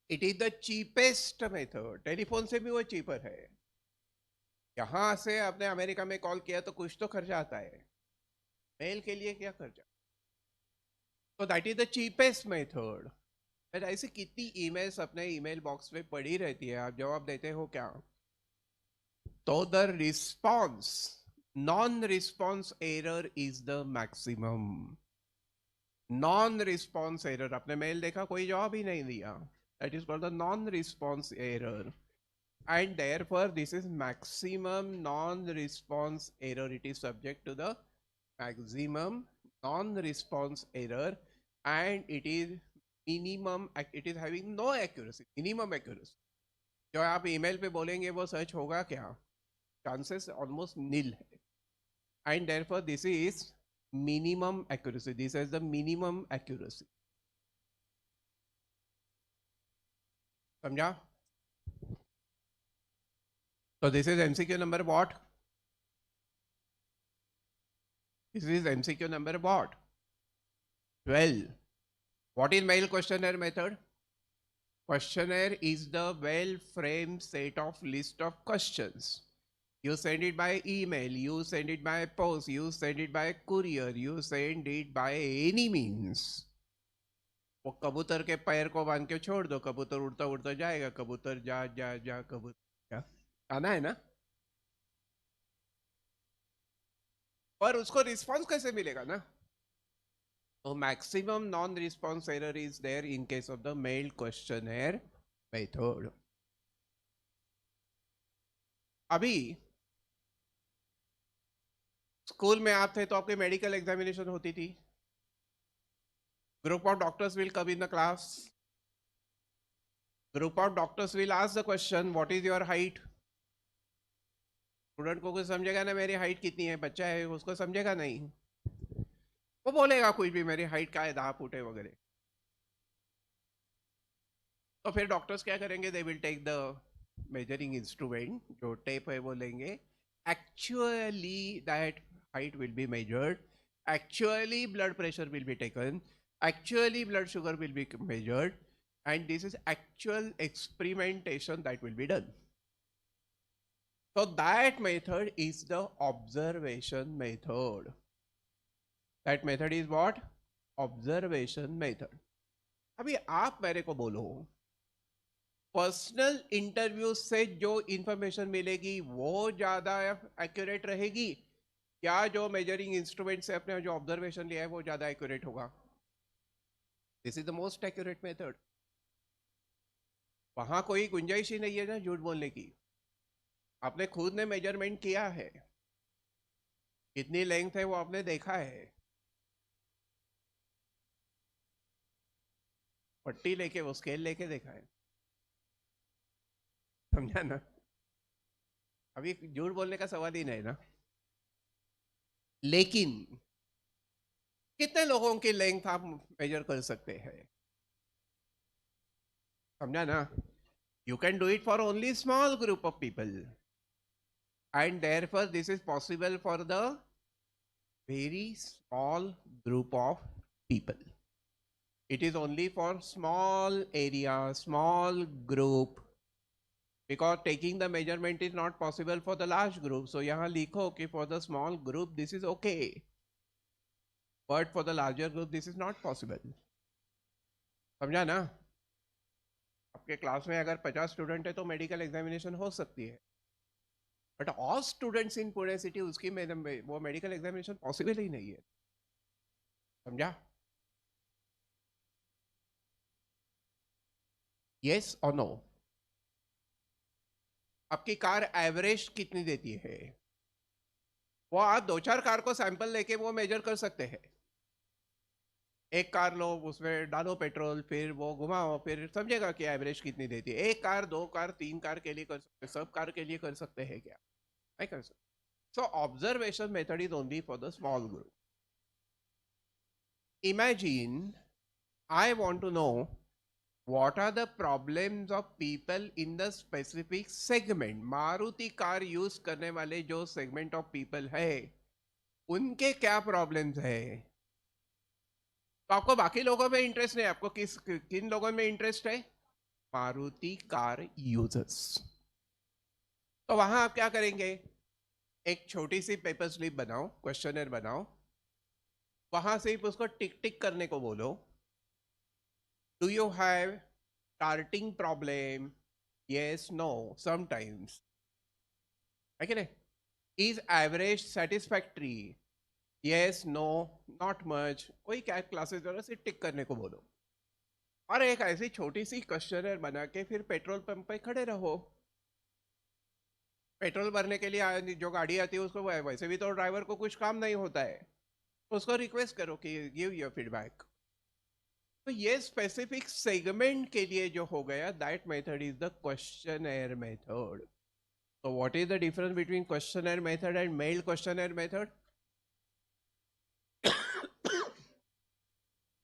It is the cheapest method. Telephone से भी वो cheaper है. यहां से आपने अमेरिका में कॉल किया तो कुछ तो खर्चा आता है, मेल के लिए क्या खर्चा. तो that is the cheapest method. ऐसे कितनी ईमेल्स अपने ईमेल बॉक्स में पड़ी रहती है, आप जवाब देते हो क्या? तो the response, non response error is the maximum. Non response error, आपने मेल देखा कोई जवाब ही नहीं दिया, that is called the non response error. And therefore this is maximum non-response error. It is subject to the maximum non-response error, and it is minimum, it is having no accuracy, minimum accuracy. जो आप email पे बोलेंगे वो सच होगा क्या? Chances almost नील है. and therefore this is minimum accuracy. This is the minimum accuracy. समझा? So this is MCQ number what? This is MCQ number what? 12. What is mail questionnaire method? Questionnaire is the well-framed set of list of questions. You send it by email, you send it by post, you send it by courier, you send it by any means. वो कबूतर के पैर को बांध के छोड़ दो, कबूतर उड़ता उड़ता जाएगा, कबूतर जा जा जा कबूतर जा, आना है ना. पर उसको रिस्पॉन्स कैसे मिलेगा ना? तो maximum non response error is there in case of the mail questionnaire method. अभी स्कूल में आप थे तो आपकी मेडिकल एग्जामिनेशन होती थी. Group of doctors will come in the class. Group of doctors will ask the question, what is your height? Student को कुछ समझेगा ना, मेरी हाइट कितनी है, बच्चा है उसको समझेगा नहीं, वो बोलेगा कुछ भी, मेरी हाइट क्या है 10 फुट है वगैरह. तो फिर डॉक्टर्स क्या करेंगे? They will take the measuring instrument, जो टेप है वो लेंगे. Actually that height will be measured, actually blood pressure will be taken, actually blood sugar will be measured, and this is actual experimentation that will be done. So that method is the observation method. That method is what? Observation method. अभी आप मेरे को बोलो, personal interview से जो information मिलेगी वो ज्यादा एक्यूरेट रहेगी, क्या जो मेजरिंग इंस्ट्रूमेंट से अपने जो ऑब्जर्वेशन लिया है वो ज्यादा एक्यूरेट होगा? This is the most accurate method. वहां कोई गुंजाइश ही नहीं है ना झूठ बोलने की. आपने खुद ने मेजरमेंट किया है, कितनी लेंथ है वो आपने देखा है, पट्टी लेके वो स्केल लेके देखा है, समझा ना? अभी झूठ बोलने का सवाल ही नहीं ना. लेकिन कितने लोगों की लेंथ आप मेजर कर सकते हैं, समझा ना? You can do it for only small group of people, and therefore this is possible for the very small group of people. It is only for small area, small group, because taking the measurement is not possible for the large group. So यहाँ लिखो कि for the small group this is okay, but for the larger group this is not possible. समझा ना? आपके class में अगर 50 student है तो मेडिकल एग्जामिनेशन हो सकती है, but all students in Pune city उसकी वो मेडिकल एग्जामिनेशन पॉसिबल ही नहीं है. समझा? यस और नो? आपकी कार एवरेज कितनी देती है? वो आप 2-4 कार को सैंपल लेके वो मेजर कर सकते हैं. एक कार लो, उसमें डालो पेट्रोल, फिर वो घुमाओ, फिर समझेगा कि एवरेज कितनी देती है. 1 कार, 2 कार, 3 कार के लिए कर सकते, सब कार के लिए कर सकते हैं क्या? नहीं कर सकते. So observation method is only for the small group. Imagine I want to know what are the problems of people in the specific segment. Maruti car use करने वाले जो सेगमेंट ऑफ पीपल है उनके क्या प्रॉब्लम्स है. तो आपको बाकी लोगों में इंटरेस्ट नहीं, आपको किन लोगों में इंटरेस्ट है? Maruti car users. तो वहां आप क्या करेंगे? एक छोटी सी पेपर स्लिप बनाओ, क्वेश्चनर बनाओ, वहां से उसको टिक टिक करने को बोलो। Do you have starting problem? Yes, no, sometimes, है कि नहीं? Is average satisfactory? Yes, no, not much. कोई क्या क्लासेस जरा से टिक करने को बोलो, और एक ऐसी छोटी सी क्वेश्चनर बना के फिर पेट्रोल पंप पे खड़े रहो। पेट्रोल भरने के लिए जो गाड़ी आती है उसको वैसे भी तो ड्राइवर को कुछ काम नहीं होता है, उसको रिक्वेस्ट करो कि गिव योर फीडबैक। तो ये स्पेसिफिक सेगमेंट के लिए जो हो गया, that method is the questionnaire method. So what is the difference between questionnaire method and mail questionnaire method?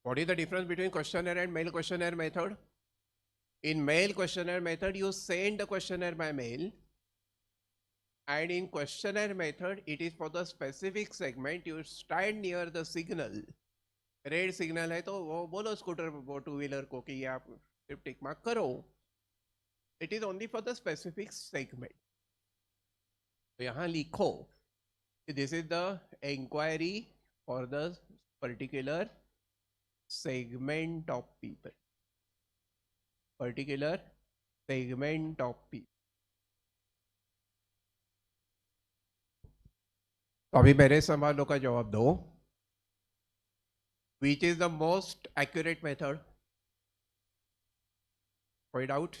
What is the difference between questionnaire and mail questionnaire method? In mail questionnaire method, you send the questionnaire by mail, and in questionnaire method, it is for the specific segment. You stand near the signal. Red signal है तो वो बोलो scooter वो two wheeler को कि आप सिर्फ tick mark करो। It is only for the specific segment. तो यहाँ लिखो this is the inquiry for the particular segment of people, particular segment of people। तो अभी मेरे सवालों का जवाब दो। Which is the most accurate method? कोई डाउट?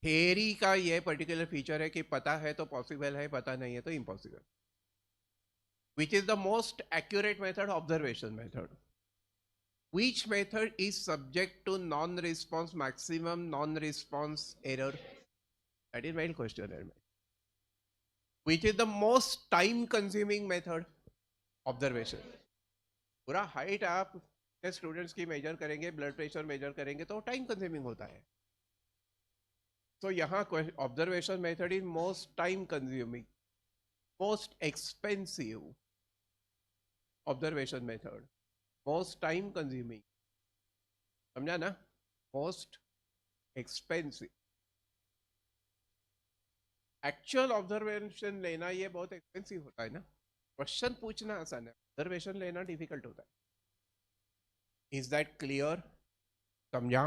थेरी का ये पर्टिकुलर फीचर है कि पता है तो पॉसिबल है, पता नहीं है तो impossible. Which is the most accurate method? Observation method। Which method is subject to non-response maximum non-response error? That is main question. Which is the most time consuming method? Observation। पूरा height आप students की major करेंगे, blood pressure measure करेंगे तो time consuming होता है। तो यहाँ observation method is most time consuming, most expensive. Observation method most time consuming, समझा ना? Most expensive. एक्चुअल ऑब्जर्वेशन लेना ये बहुत एक्सपेंसिव होता है ना। क्वेश्चन पूछना आसान है, ऑब्जर्वेशन लेना डिफिकल्ट होता है। Is that clear? समझा?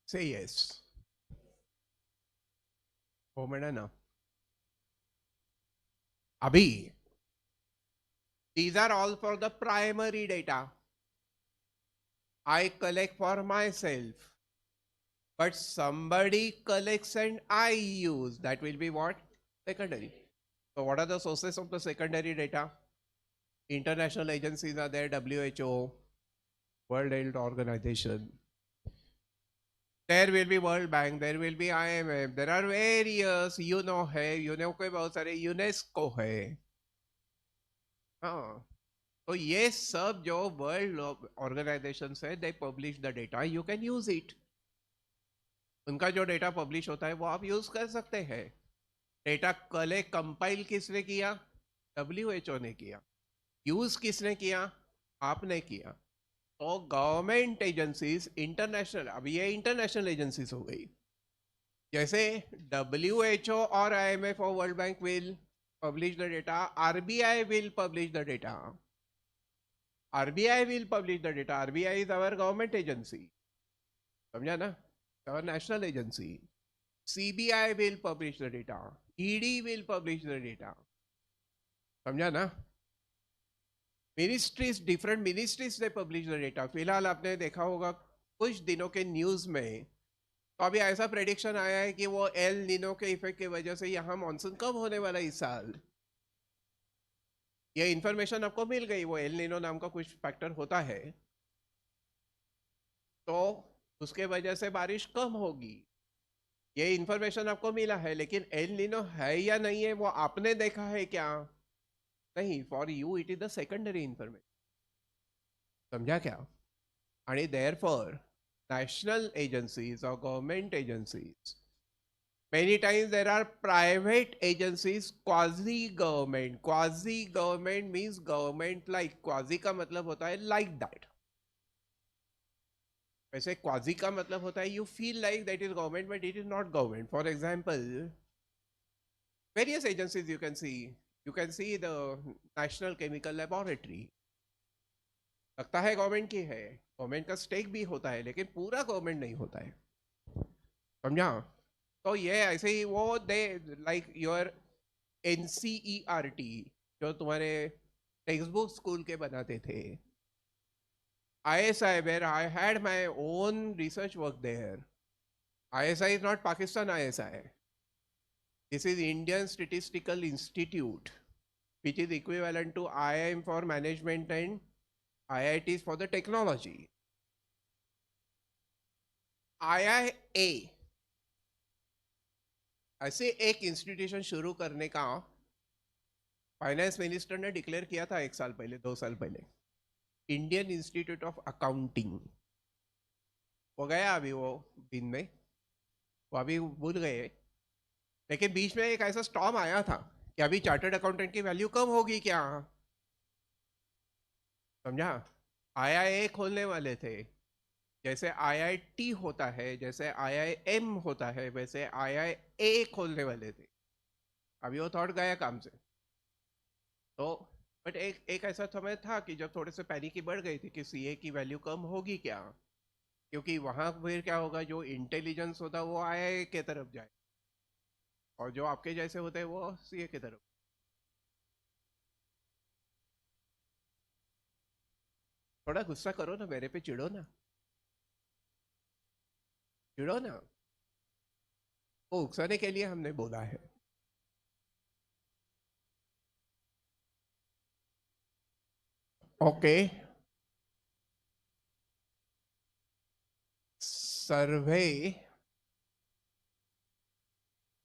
से यस हो मैंने ना। अभी these are all for the primary data I collect for myself, but somebody collects and I use, that will be what? Secondary। So what are the sources of the secondary data? International agencies are there, WHO, World Health Organization, there will be World Bank, there will be IMF, there are various, है, के बहुत सारे, UNESCO है। हाँ, तो ये सब जो वर्ल्ड ऑर्गेनाइजेशन है, they publish the data, you can use it. उनका जो डेटा पब्लिश होता है वो आप यूज कर सकते हैं। डेटा कलेक्ट कंपाइल किसने किया? WHO ने किया। यूज किसने किया? आपने किया। तो गवर्नमेंट एजेंसीज, इंटरनेशनल, अब ये इंटरनेशनल एजेंसीज हो गई, जैसे WHO और IMF और world bank will publish the data, RBI will publish the data, RBI will publish the data, RBI is our government agency, समझा ना? our national agency। CBI will publish the data, ED will publish the data, समझा ना? Ministries, different ministries ने publish the data. फिलहाल आपने देखा होगा कुछ दिनों के न्यूज में, तो अभी ऐसा प्रेडिक्शन आया है कि वो एल नीनो के इफेक्ट की वजह से यहाँ मानसून कब होने वाला इस साल, ये इंफॉर्मेशन आपको मिल गई। वो एल नीनो नाम का कुछ फैक्टर होता है, तो उसके वजह से बारिश कम होगी, ये इंफॉर्मेशन आपको मिला है। लेकिन एल नीनो है या नहीं है वो आपने देखा है क्या? नहीं। For you it is the secondary information, समझा क्या? आणि therefore national agencies or government agencies Many times there are private agencies, quasi government. Quasi government means government like. Quasi का मतलब होता है like that. वैसे quasi का मतलब होता है you feel like that is government but it is not government. For example, various agencies you can see. You can see the National Chemical Laboratory. लगता है गवर्नमेंट की है, गवर्नमेंट का स्टेक भी होता है, लेकिन पूरा गवर्नमेंट नहीं होता है, समझा? तो ये ऐसे ही वो दे लाइक योर NCERT जो तुम्हारे टेक्स्ट बुक स्कूल के बनाते थे, ISI where I had my own research work there. ISI is not Pakistan ISI. This is Indian Statistical Institute, which is equivalent to IIM for management and IITs for the technology. IIA ऐसे एक institution शुरू करने का finance minister ने declare किया था 1 साल पहले, 2 साल पहले, इंडियन इंस्टीट्यूट ऑफ अकाउंटिंग। हो गया अभी वो दिन में, वो अभी भूल गए, लेकिन बीच में एक ऐसा स्टॉर्म आया था कि अभी चार्टर्ड अकाउंटेंट की वैल्यू कम होगी क्या, समझा? IIA खोलने वाले थे, जैसे IIT होता है, जैसे IIM होता है, वैसे IIA खोलने वाले थे। अभी वो थॉट गया काम से। तो बट एक ऐसा समय था कि जब थोड़े से पैनिक बढ़ गई थी कि CA की वैल्यू कम होगी क्या, क्योंकि वहां फिर क्या होगा, जो इंटेलिजेंस होता वो IIA के तरफ जाए और जो आपके जैसे होते हैं वो CA की तरफ। थोड़ा गुस्सा करो ना, मेरे पे चिढ़ो ना, चिढ़ो ना, वो उकसाने के लिए हमने बोला है। ओके, सर्वे,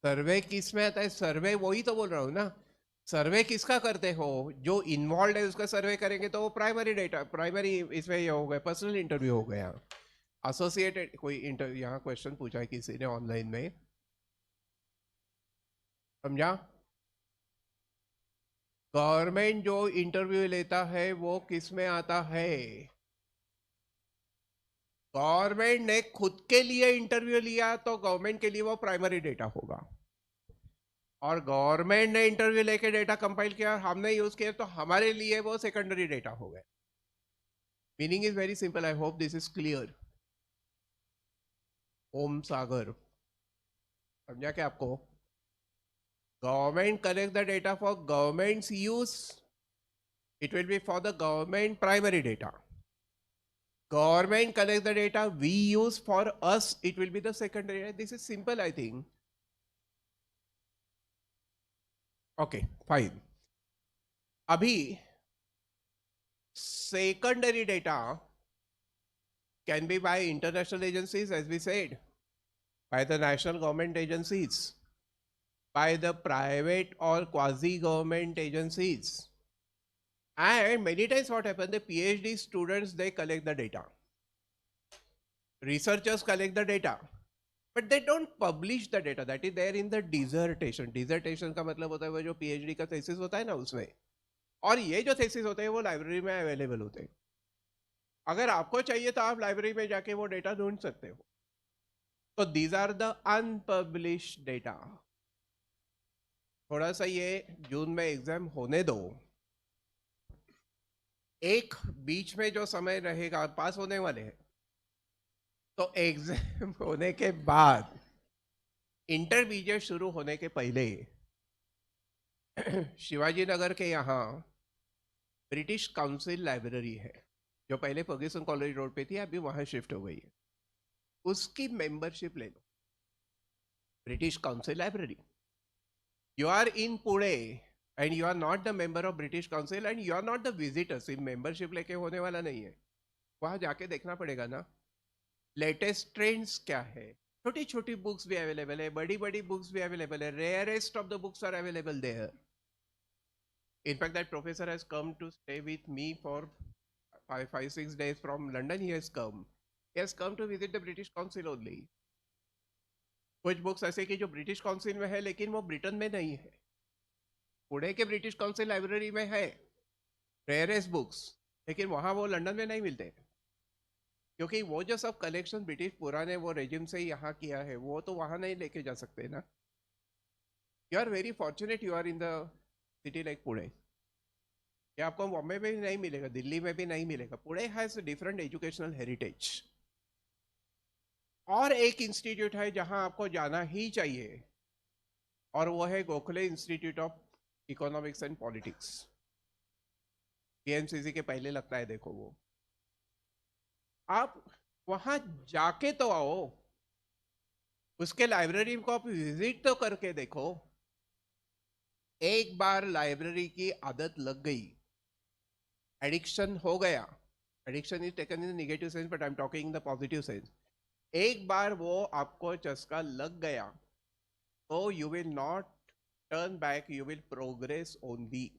सर्वे किस में आता है? सर्वे वही तो बोल रहा हूँ ना, सर्वे किसका करते हो, जो इन्वॉल्व है उसका सर्वे करेंगे तो वो प्राइमरी डेटा, प्राइमरी इसमें ये हो गया, पर्सनल इंटरव्यू हो गया। एसोसिएटेड कोई इंटरव्यू, यहाँ क्वेश्चन पूछा है किसी ने ऑनलाइन में, समझा? गवर्नमेंट जो इंटरव्यू लेता है वो किस में आता है? गवर्नमेंट ने खुद के लिए इंटरव्यू लिया तो गवर्नमेंट के लिए वो प्राइमरी डेटा होगा, और गवर्नमेंट ने इंटरव्यू लेके डेटा कंपाइल किया और हमने यूज किया तो हमारे लिए वो सेकेंडरी डेटा हो गए। Meaning is very simple, I hope this is clear. Om Sagar, समझा क्या आपको? Government collect the data for government's use, it will be for the government primary data. Government collects the data we use, for us it will be the secondary data. This is simple, I think. Okay, fine. Abhi secondary data can be by international agencies, as we said, by the national government agencies, by the private or quasi government agencies. And many times what happens, the PhD students, they collect the data. Researchers collect the data, but they don't publish the data. That is there in the dissertation. Dissertation का मतलब होता है वो जो PhD का thesis होता है ना उसमें, और ये जो thesis होते हैं वो लाइब्रेरी में अवेलेबल होते हैं। अगर आपको चाहिए तो आप लाइब्रेरी में जाके वो डेटा ढूंढ सकते हो। तो these are the unpublished data. थोड़ा सा ये जून में एग्जाम होने दो, एक बीच में जो समय रहेगा, पास होने वाले हैं, तो एग्जाम होने के बाद, इंटरमीडिएट शुरू होने के पहले, शिवाजी नगर के यहाँ ब्रिटिश काउंसिल लाइब्रेरी है, जो पहले फर्ग्यूसन कॉलेज रोड पे थी, अभी वहां शिफ्ट हो गई है। उसकी मेंबरशिप ले लो, British Council library. You are in Pune and you are not the member of British Council and you are not the visitor, सिर्फ मेंबरशिप लेके होने वाला नहीं है, वहां जाके देखना पड़ेगा ना लेटेस्ट ट्रेंड्स क्या है। छोटी छोटी बुक्स भी अवेलेबल है, बड़ी बड़ी बुक्स भी अवेलेबल है, rarest of the books are available there. In fact, that professor has come to stay with me for 6 days from London. He has come to visit the British Council only. कुछ books ऐसे कि जो British council में है लेकिन वो Britain में नहीं है, पुणे के ब्रिटिश काउंसिल लाइब्रेरी में है रेयरेस्ट बुक्स, लेकिन वहां वो लंदन में नहीं मिलते, क्योंकि वो जो सब कलेक्शन ब्रिटिश पुराने वो रेजिम से यहाँ किया है वो तो वहां नहीं लेके जा सकते ना. You are very fortunate you are in the city like Pune. ये आपको बॉम्बे में भी नहीं मिलेगा, दिल्ली में भी नहीं मिलेगा. Pune has different educational heritage. और एक इंस्टीट्यूट है जहां आपको जाना ही चाहिए, और वो है Gokhale Institute of Economics and Politics. PMCC के पहले लगता है, देखो वो. आप वहां जाके तो आओ, उसके लाइब्रेरी को आप विजिट तो करके देखो. एक बार लाइब्रेरी की आदत लग गई, एडिक्शन हो गया. Addiction is taken in negative sense but I am talking in the positive sense. एक बार वो आपको चस्का लग गया तो you will not turn back, you will progress only.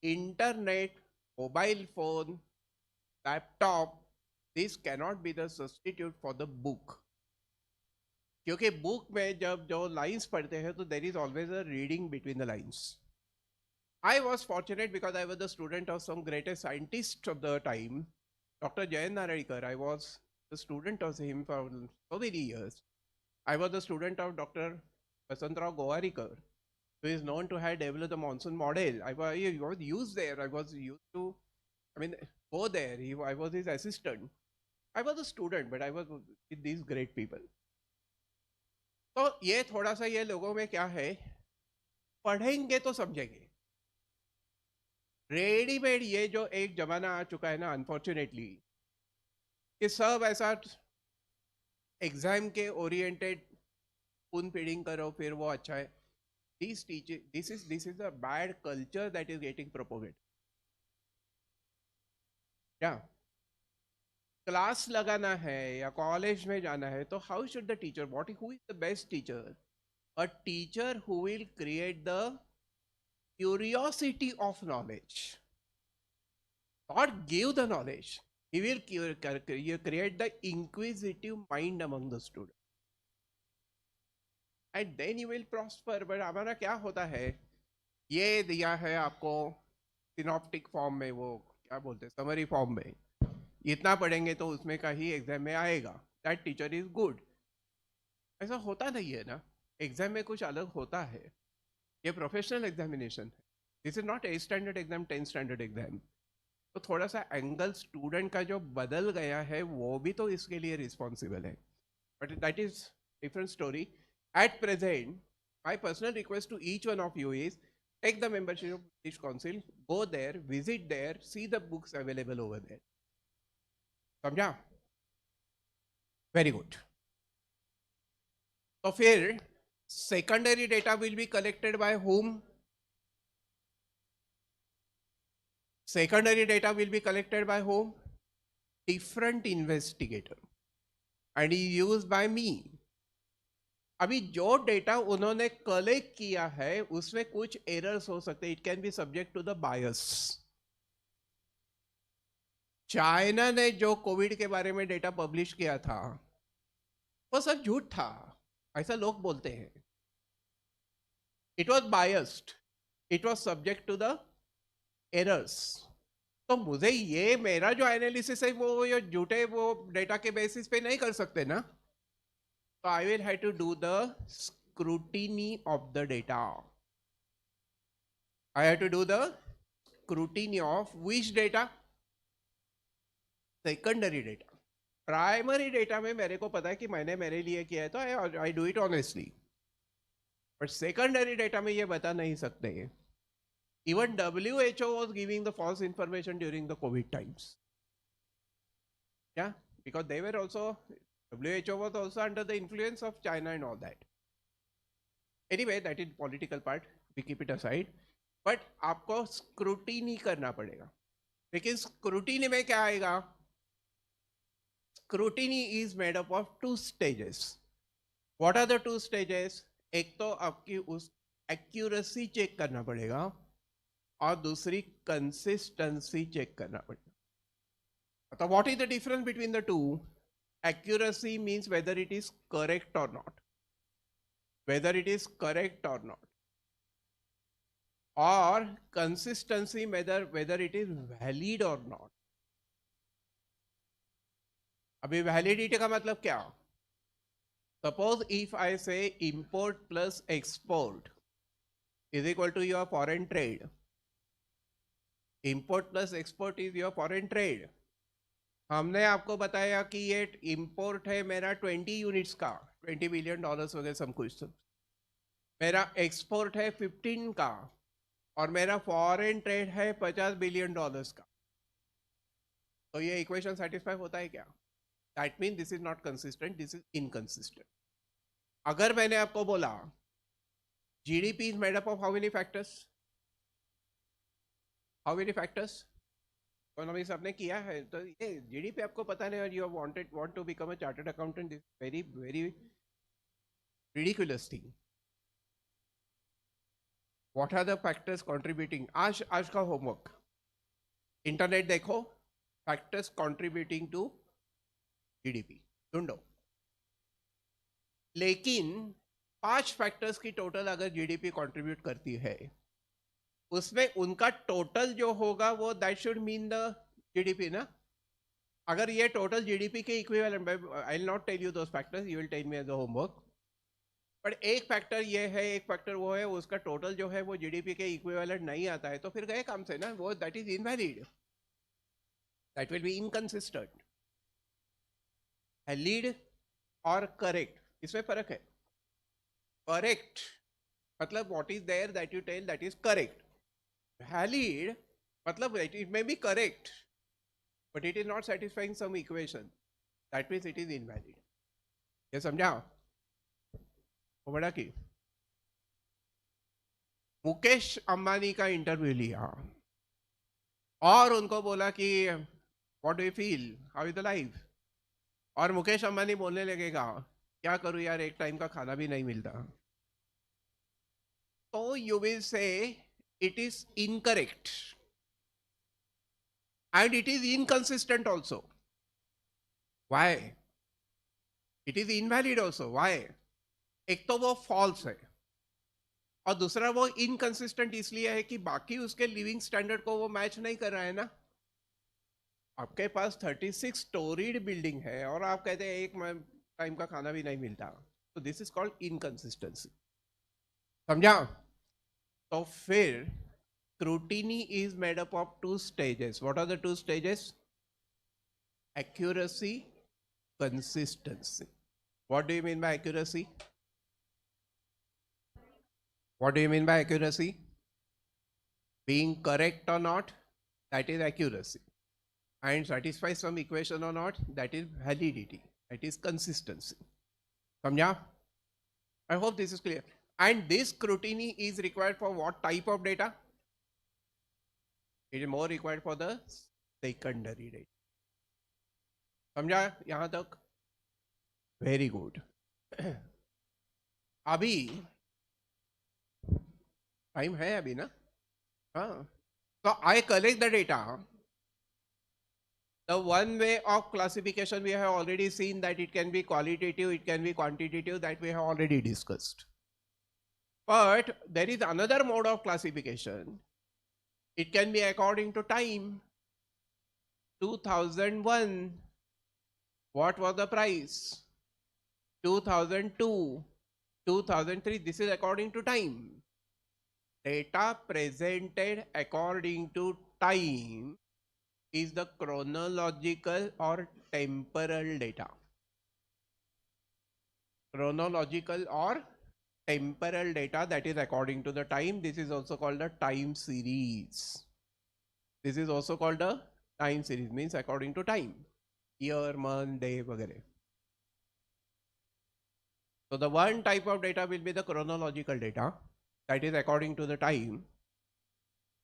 Internet, mobile phone, laptop, this cannot be the substitute for the book. क्योंकि book में जब जो लाइंस पढ़ते हैं तो there is always a reading between the lines. I was fortunate because I was the student of some greatest scientist of the time, Dr. Jayan Narayikar. I was the student of him for so many years. I was the student of Dr. Vasantrao Gowarikar, who is known to have developed the monsoon model. I was used there. I was used to, go there. I was his assistant. I was a student, but I was with these great people. तो ये थोड़ा सा ये लोगों में क्या है, पढ़ेंगे तो समझेंगे. रेडीमेड ये जो एक जमाना आ चुका है ना, अनफॉर्चुनेटली, कि सब ऐसा एग्जाम के ओरिएंटेड पुन फीडिंग करो फिर वो अच्छा है. This is a bad culture that is getting propagate. क्या क्लास लगाना है या कॉलेज में जाना है तो how should the teacher, what who is the best teacher? A teacher who will create the curiosity of knowledge, not give the knowledge. He will create the inquisitive mind among the students, and then you will prosper. But हमारा क्या होता है, ये दिया है आपको synoptic form में, वो क्या बोलते हैं, समरी फॉर्म में, इतना पढ़ेंगे तो उसमें का ही एग्जाम में आएगा, दैट टीचर इज गुड. ऐसा होता नहीं है ना, एग्जाम में कुछ अलग होता है. ये प्रोफेशनल एग्जामिनेशन है. This is not 8 standard exam, 10 standard exam. तो थोड़ा सा एंगल स्टूडेंट का जो बदल गया है वो भी तो इसके लिए रिस्पॉन्सिबल है, but that is different story. At present my personal request to each one of you is take the membership of British Council, go there, visit there, see the books available over there. समझा? Very good. तो फिर secondary data will be collected by whom? Secondary data will be collected by whom? Different investigator, and used by me. अभी जो data उन्होंने collect किया है उसमें कुछ एरर्स हो सकते हैं. It can be subject to the bias. China ने जो कोविड के बारे में डेटा पब्लिश किया था वो सब झूठ था, ऐसा लोग बोलते हैं. It was biased, it was subject to the errors. तो मुझे ये मेरा जो एनालिसिस है वो ये झूठे वो डेटा के बेसिस पे नहीं कर सकते ना. So I will have to do the scrutiny of the data. I have to do the scrutiny of which data? Secondary data. Primary data में मेरे को पता है कि मैंने मेरे लिए किया है तो I do it honestly. But secondary data में ये बता नहीं सकते. Even WHO was giving the false information during the COVID times. Yeah, because they were also, WHO was also under the influence of China and all that. Anyway, that is political part. We keep it aside. But आपको scrutiny करना पड़ेगा. लेकिन scrutiny में क्या आएगा? Scrutiny is made up of 2 stages. What are the 2 stages? एक तो आपकी उस accuracy चेक करना पड़ेगा और दूसरी consistency चेक करना पड़ेगा. तो what is the difference between the two? Accuracy means whether it is correct or not. whether it is correct or not, or consistency, whether it is valid or not. अभी validity का मतलब क्या? Suppose if I say import plus export is equal to your foreign trade. Import plus export is your foreign trade. हमने आपको बताया कि ये import है मेरा 20 यूनिट्स का, $20 बिलियन वगैरह सब कुछ. मेरा एक्सपोर्ट है 15 का, और मेरा फॉरेन ट्रेड है $50 बिलियन का. तो ये इक्वेशन सेटिस्फाई होता है क्या? That mean this is not consistent, this is inconsistent. अगर मैंने आपको बोला GDP is made up of how many factors? How many factors? Economics आपने किया है, तो ये जीडीपी आपको पता नहीं, और you want to become a chartered accountant. This very very ridiculous thing. What are the factors contributing? आज का होमवर्क, इंटरनेट देखो, फैक्टर्स कंट्रीब्यूटिंग टू जीडीपी ढूंढो. लेकिन 5 फैक्टर्स की टोटल अगर जीडीपी कंट्रीब्यूट करती है, उसमें उनका टोटल जो होगा वो that should mean the GDP ना. अगर ये टोटल जीडीपी के equivalent, I will not tell you those factors, you will tell me as a homework. पर एक फैक्टर ये है, एक फैक्टर वो है, उसका टोटल जो है वो जीडीपी के इक्विवेलेंट नहीं आता है, तो फिर गए काम से ना, वो that is invalid, that will be inconsistent. Valid और करेक्ट, इसमें फर्क है. करेक्ट मतलब what is there that you tell that is correct. Valid मतलब it may be correct but it is not satisfying some equation, that means it is invalid. ये समझा? वो बड़ा की मुकेश अंबानी का इंटरव्यू लिया और उनको बोला कि what do you feel, how is the life? और मुकेश अंबानी बोलने लगेगा क्या करूं यार, एक टाइम का खाना भी नहीं मिलता. तो you will say it is incorrect and it is inconsistent also. Why? It is invalid also. Why? एक तो वो फॉल्स है, और दूसरा वो इनकंसिस्टेंट इसलिए है कि बाकी उसके लिविंग स्टैंडर्ड को वो मैच नहीं कर रहा है ना. आपके पास 36 स्टोरीड बिल्डिंग है और आप कहते हैं एक टाइम का खाना भी नहीं मिलता, तो दिस इज कॉल्ड इनकंसिस्टेंसी. समझा? तो फिर scrutiny is made up of 2 stages. What are the 2 stages? Accuracy, consistency. What do you mean by accuracy? What do you mean by accuracy? Being correct or not, that is accuracy. And satisfy some equation or not, that is validity, that is consistency. Samjha? I hope this is clear. And this scrutiny is required for what type of data? It is more required for the secondary data. समझा यहां तक? Very good. अभी time है अभी ना? हाँ. So I collect the data. The one way of classification we have already seen that it can be qualitative, it can be quantitative, that we have already discussed. But there is another mode of classification. It can be according to time. 2001, what was the price? 2002, 2003, this is according to time. Data presented according to time is the chronological or temporal data. Chronological or temporal data that is according to the time. This is also called a time series. This is also called a time series, means according to time, year, month, day, वगैरह. So the one type of data will be the chronological data that is according to the time,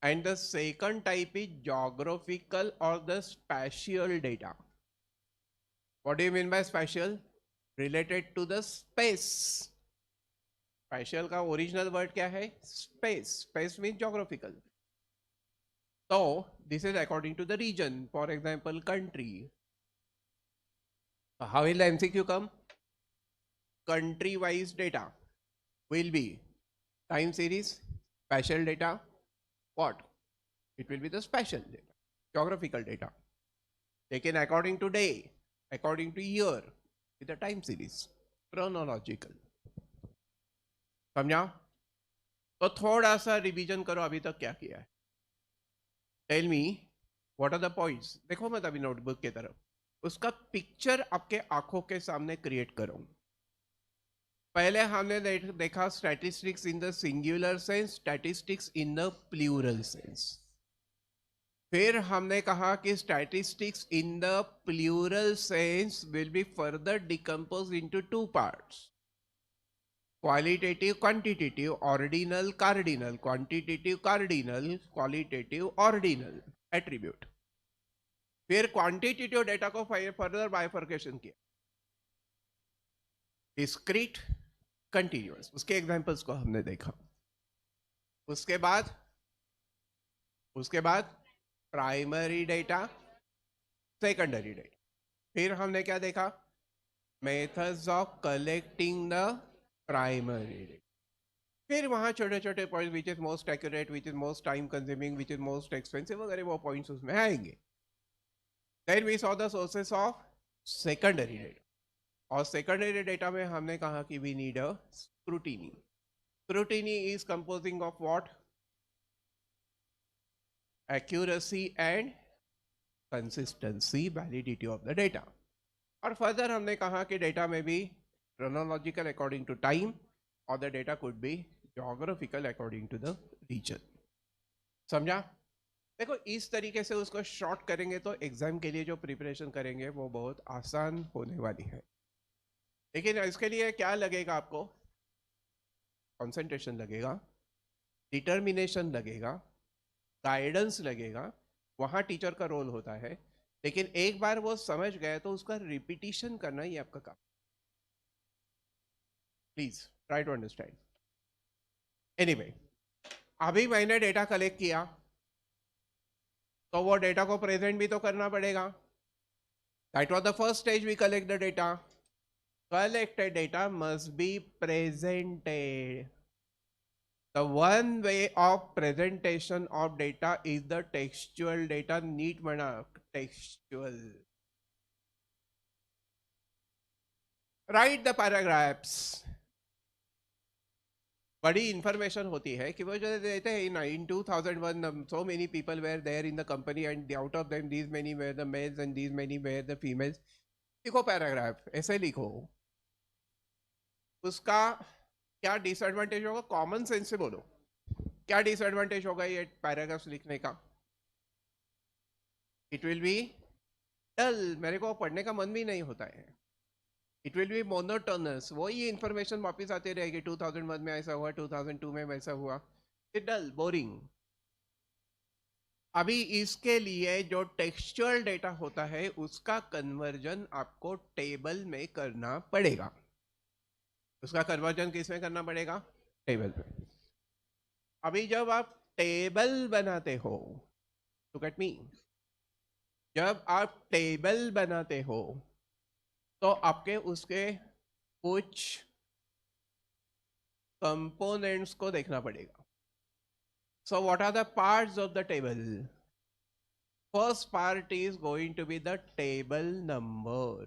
and the second type is geographical or the spatial data. What do you mean by spatial? Related to the space. Spatial का original word क्या है? Space. Space means geographical. So this is according to the region. For example, country. How will the MCQ come? Country-wise data. will be time series, spatial data. What? It will be the spatial data, geographical data, taken according to day, according to year, with the time series, chronological. समझा? तो थोड़ा सा revision करो अभी तक क्या किया है. Tell me what are the points. देखो मत अभी नोटबुक की तरफ, उसका पिक्चर आपके आंखों के सामने क्रिएट करो. पहले हमने देखा statistics in the singular sense, statistics in the plural sense. फिर हमने कहा कि statistics in the plural sense will be further decompose into two parts: qualitative, quantitative, ordinal, cardinal, quantitative, cardinal, qualitative, ordinal attribute. फिर quantitative data को further bifurcation किया, discrete, continuous. उसके examples को हमने देखा. उसके बाद प्राइमरी डेटा, सेकेंडरी डेटा. फिर हमने क्या देखा? Methods of collecting the primary data. फिर वहां छोटे छोटे point, which is most accurate, which is most time consuming, which is most expensive वगैरह, वो पॉइंट्स उसमें आएंगे. Then we saw the sources of secondary data. और सेकेंडरी डेटा में हमने कहा कि we need a scrutiny. Scrutiny is composing of what? Accuracy and consistency, validity of the data. और फर्दर हमने कहा कि डेटा में भी chronological according to time, or the data could be geographical according to the region. समझा? देखो इस तरीके से उसको शॉर्ट करेंगे तो एग्जाम के लिए जो प्रिपरेशन करेंगे वो बहुत आसान होने वाली है. लेकिन इसके लिए क्या लगेगा आपको? कंसंट्रेशन लगेगा, डिटर्मिनेशन लगेगा, गाइडेंस लगेगा. वहां टीचर का रोल होता है. लेकिन एक बार वो समझ गए तो उसका रिपीटिशन करना ही आपका काम. Please try to understand. Anyway, अभी मैंने डेटा कलेक्ट किया तो वो डेटा को प्रेजेंट भी तो करना पड़ेगा. That was the first stage. We collect the data. Collected data must be presented. The one way of presentation of data is the textual data. Neat बना, textual. Write the paragraphs. बड़ी information होती है कि वो जो देते हैं in 2001 so many people were there in the company and out of them these many were the males and these many were the females. लिखो पैराग्राफ, ऐसे लिखो. उसका क्या डिसएडवांटेज होगा? कॉमन सेंस से बोलो. क्या डिसएडवांटेज होगा ये पैराग्राफ्स लिखने का? इट विल बी डल. मेरे को पढ़ने का मन भी नहीं होता है. It will be monotonous. वही इंफॉर्मेशन वापस आती रहेगी. 2001 में ऐसा हुआ, 2002 में वैसा हुआ. It dull, boring. अभी इसके लिए जो टेक्सचुअल डेटा होता है उसका कन्वर्जन आपको टेबल में करना पड़ेगा. उसका कन्वर्जन किसमें करना पड़ेगा? टेबल में. अभी जब आप टेबल बनाते हो, लुक एट मी, जब आप टेबल बनाते हो तो आपके उसके कुछ कंपोनेंट्स को देखना पड़ेगा. So what are the parts of the table? First part is going to be the table number.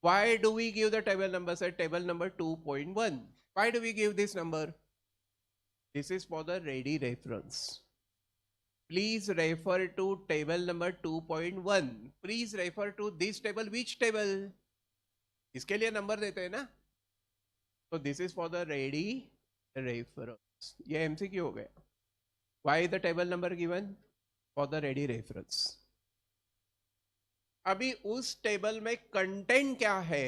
Why do we give the table number? Say table number 2.1. Why do we give this number? This is for the ready reference. Please refer to table number 2.1. Please refer to this table. Which table? इसके लिए number देते हैं ना. So this is for the ready reference. ये MCQ हो गया. Why is the table number given? For the ready reference. अभी उस टेबल में कंटेंट क्या है?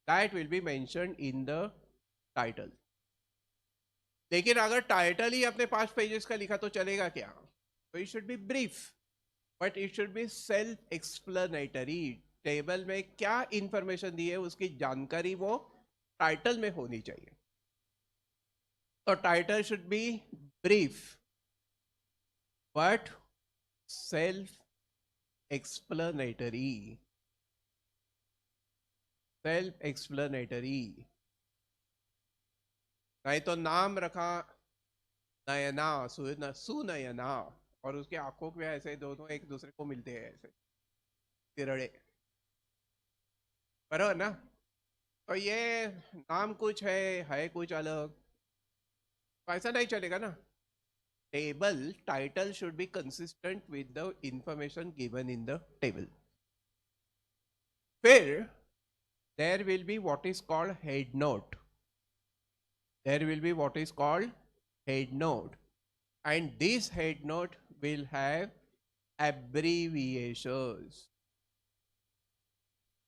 That will be mentioned in the title. लेकिन अगर टाइटल ही अपने 5 पेजेस का लिखा तो चलेगा क्या? तो it should be brief, but it should be self explanatory. Table में क्या इंफॉर्मेशन दी है उसकी जानकारी वो टाइटल में होनी चाहिए. तो title should be brief but self explanatory. Self explanatory. नहीं तो नाम रखा नयना, सुनयना, और उसके आंखों के ऐसे दोनों एक दूसरे को मिलते हैं ऐसे तिरड़े, बराबर ना? तो ये नाम कुछ है कुछ अलग, तो ऐसा नहीं चलेगा ना। Table title should be consistent with the information given in the table. फिर there will be what is called head note. There will be what is called head note, and this head note will have abbreviations.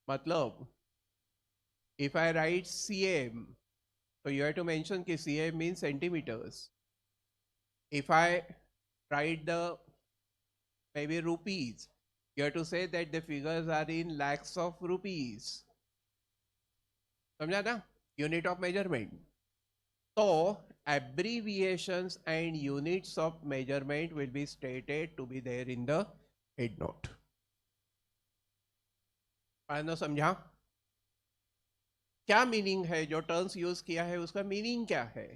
मतलब if I write cm, so you have to mention कि cm means centimeters. If I write the maybe rupees, you have to say that the figures are in lakhs of rupees. समझा ना? Unit of measurement. So abbreviations and units of measurement will be stated to be there in the head note. आना समझा? क्या meaning है जो terms use किया है, उसका मीनिंग क्या है?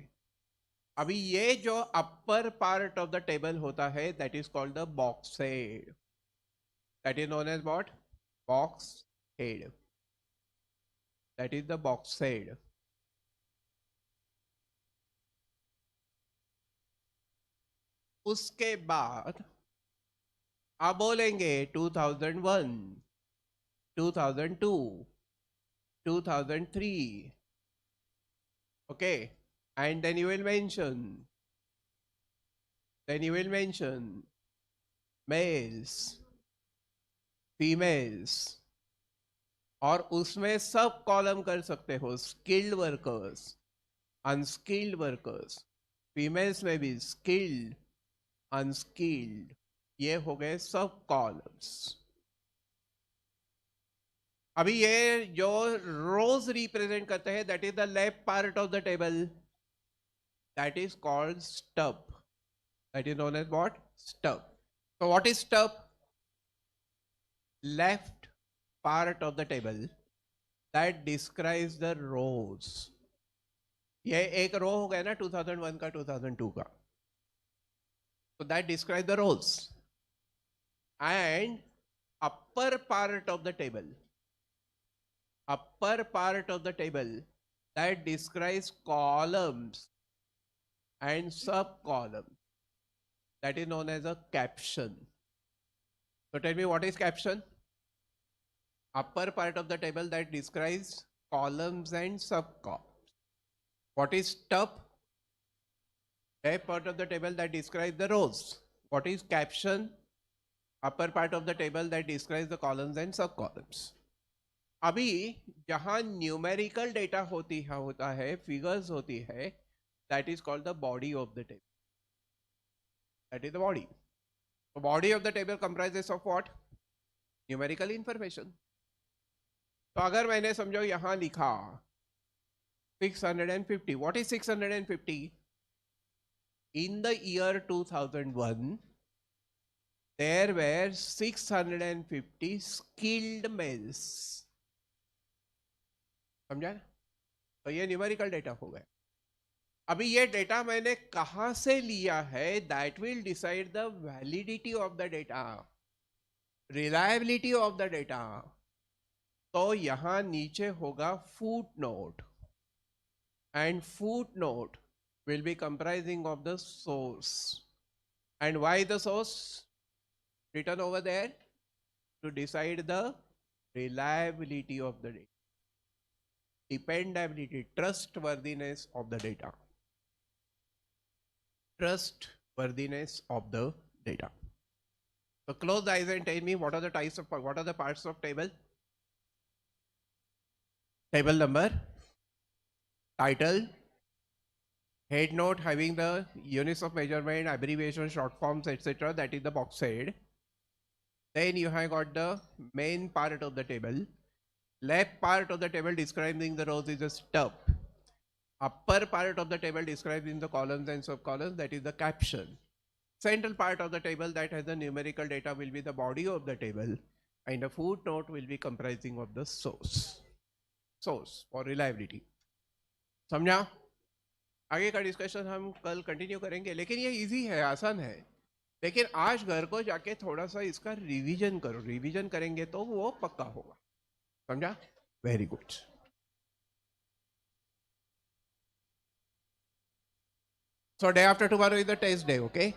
अभी ये जो upper part of the table होता है, that is called the box head. That is known as what? Box head. That is the box head. उसके बाद आप बोलेंगे 2001, 2002, 2003, okay, and then you will mention males, females, और उसमें सब column कर सकते हो, skilled workers, unskilled workers, females में भी स्किल्ड, अनस्किल्ड, ये हो गए सब कॉलम्स. अभी ये जो रोज रिप्रेजेंट करते हैं, that is the left part of the table, that is called stub. That is known as what? Stub. So what is stub? Left part of the table that describes the rows. ये एक रो हो गया ना 2001 का, 2002 का. So that describes the rows. And upper part of the table that describes columns and sub columns, that is known as a caption. So tell me, what is caption? Upper part of the table that describes columns and sub columns. What is stub? Left part of the table that describes the rows. What is caption? Upper part of the table that describes the columns and sub columns. अभी जहां numerical data होता है, figures होती है, that is called the body of the table. That is the body. The body of the table comprises of what? Numerical information. तो अगर मैंने समझो यहां लिखा 650, what is 650? In the year 2001, there were 650 skilled males. समझा? तो ये numerical data हो गया. अभी ये डेटा मैंने कहां से लिया है, that will decide the validity of the data, reliability of the data. तो यहां नीचे होगा foot note, and foot note will be comprising of the source. And why the source written over there? To decide the reliability of the data, dependability, trustworthiness of the data. Trustworthiness of the data. So close the eyes and tell me, what are the types of, what are the parts of table? Table number, title, head note having the units of measurement, abbreviation, short forms, etc. That is the box head. Then you have got the main part of the table. Left part of the table describing the rows is a stub. Upper part of the table describing the columns and sub-columns, that is the caption. Central part of the table that has the numerical data will be the body of the table, and the footnote will be comprising of the source. Source for reliability. समझा? आगे का discussion हम कल continue करेंगे, लेकिन ये easy है, आसान है। लेकिन आज घर को जाके थोड़ा सा इसका रिवीजन करो, रिवीजन करेंगे तो वो पक्का होगा, समझा? Very good. So day after tomorrow is the test day, okay?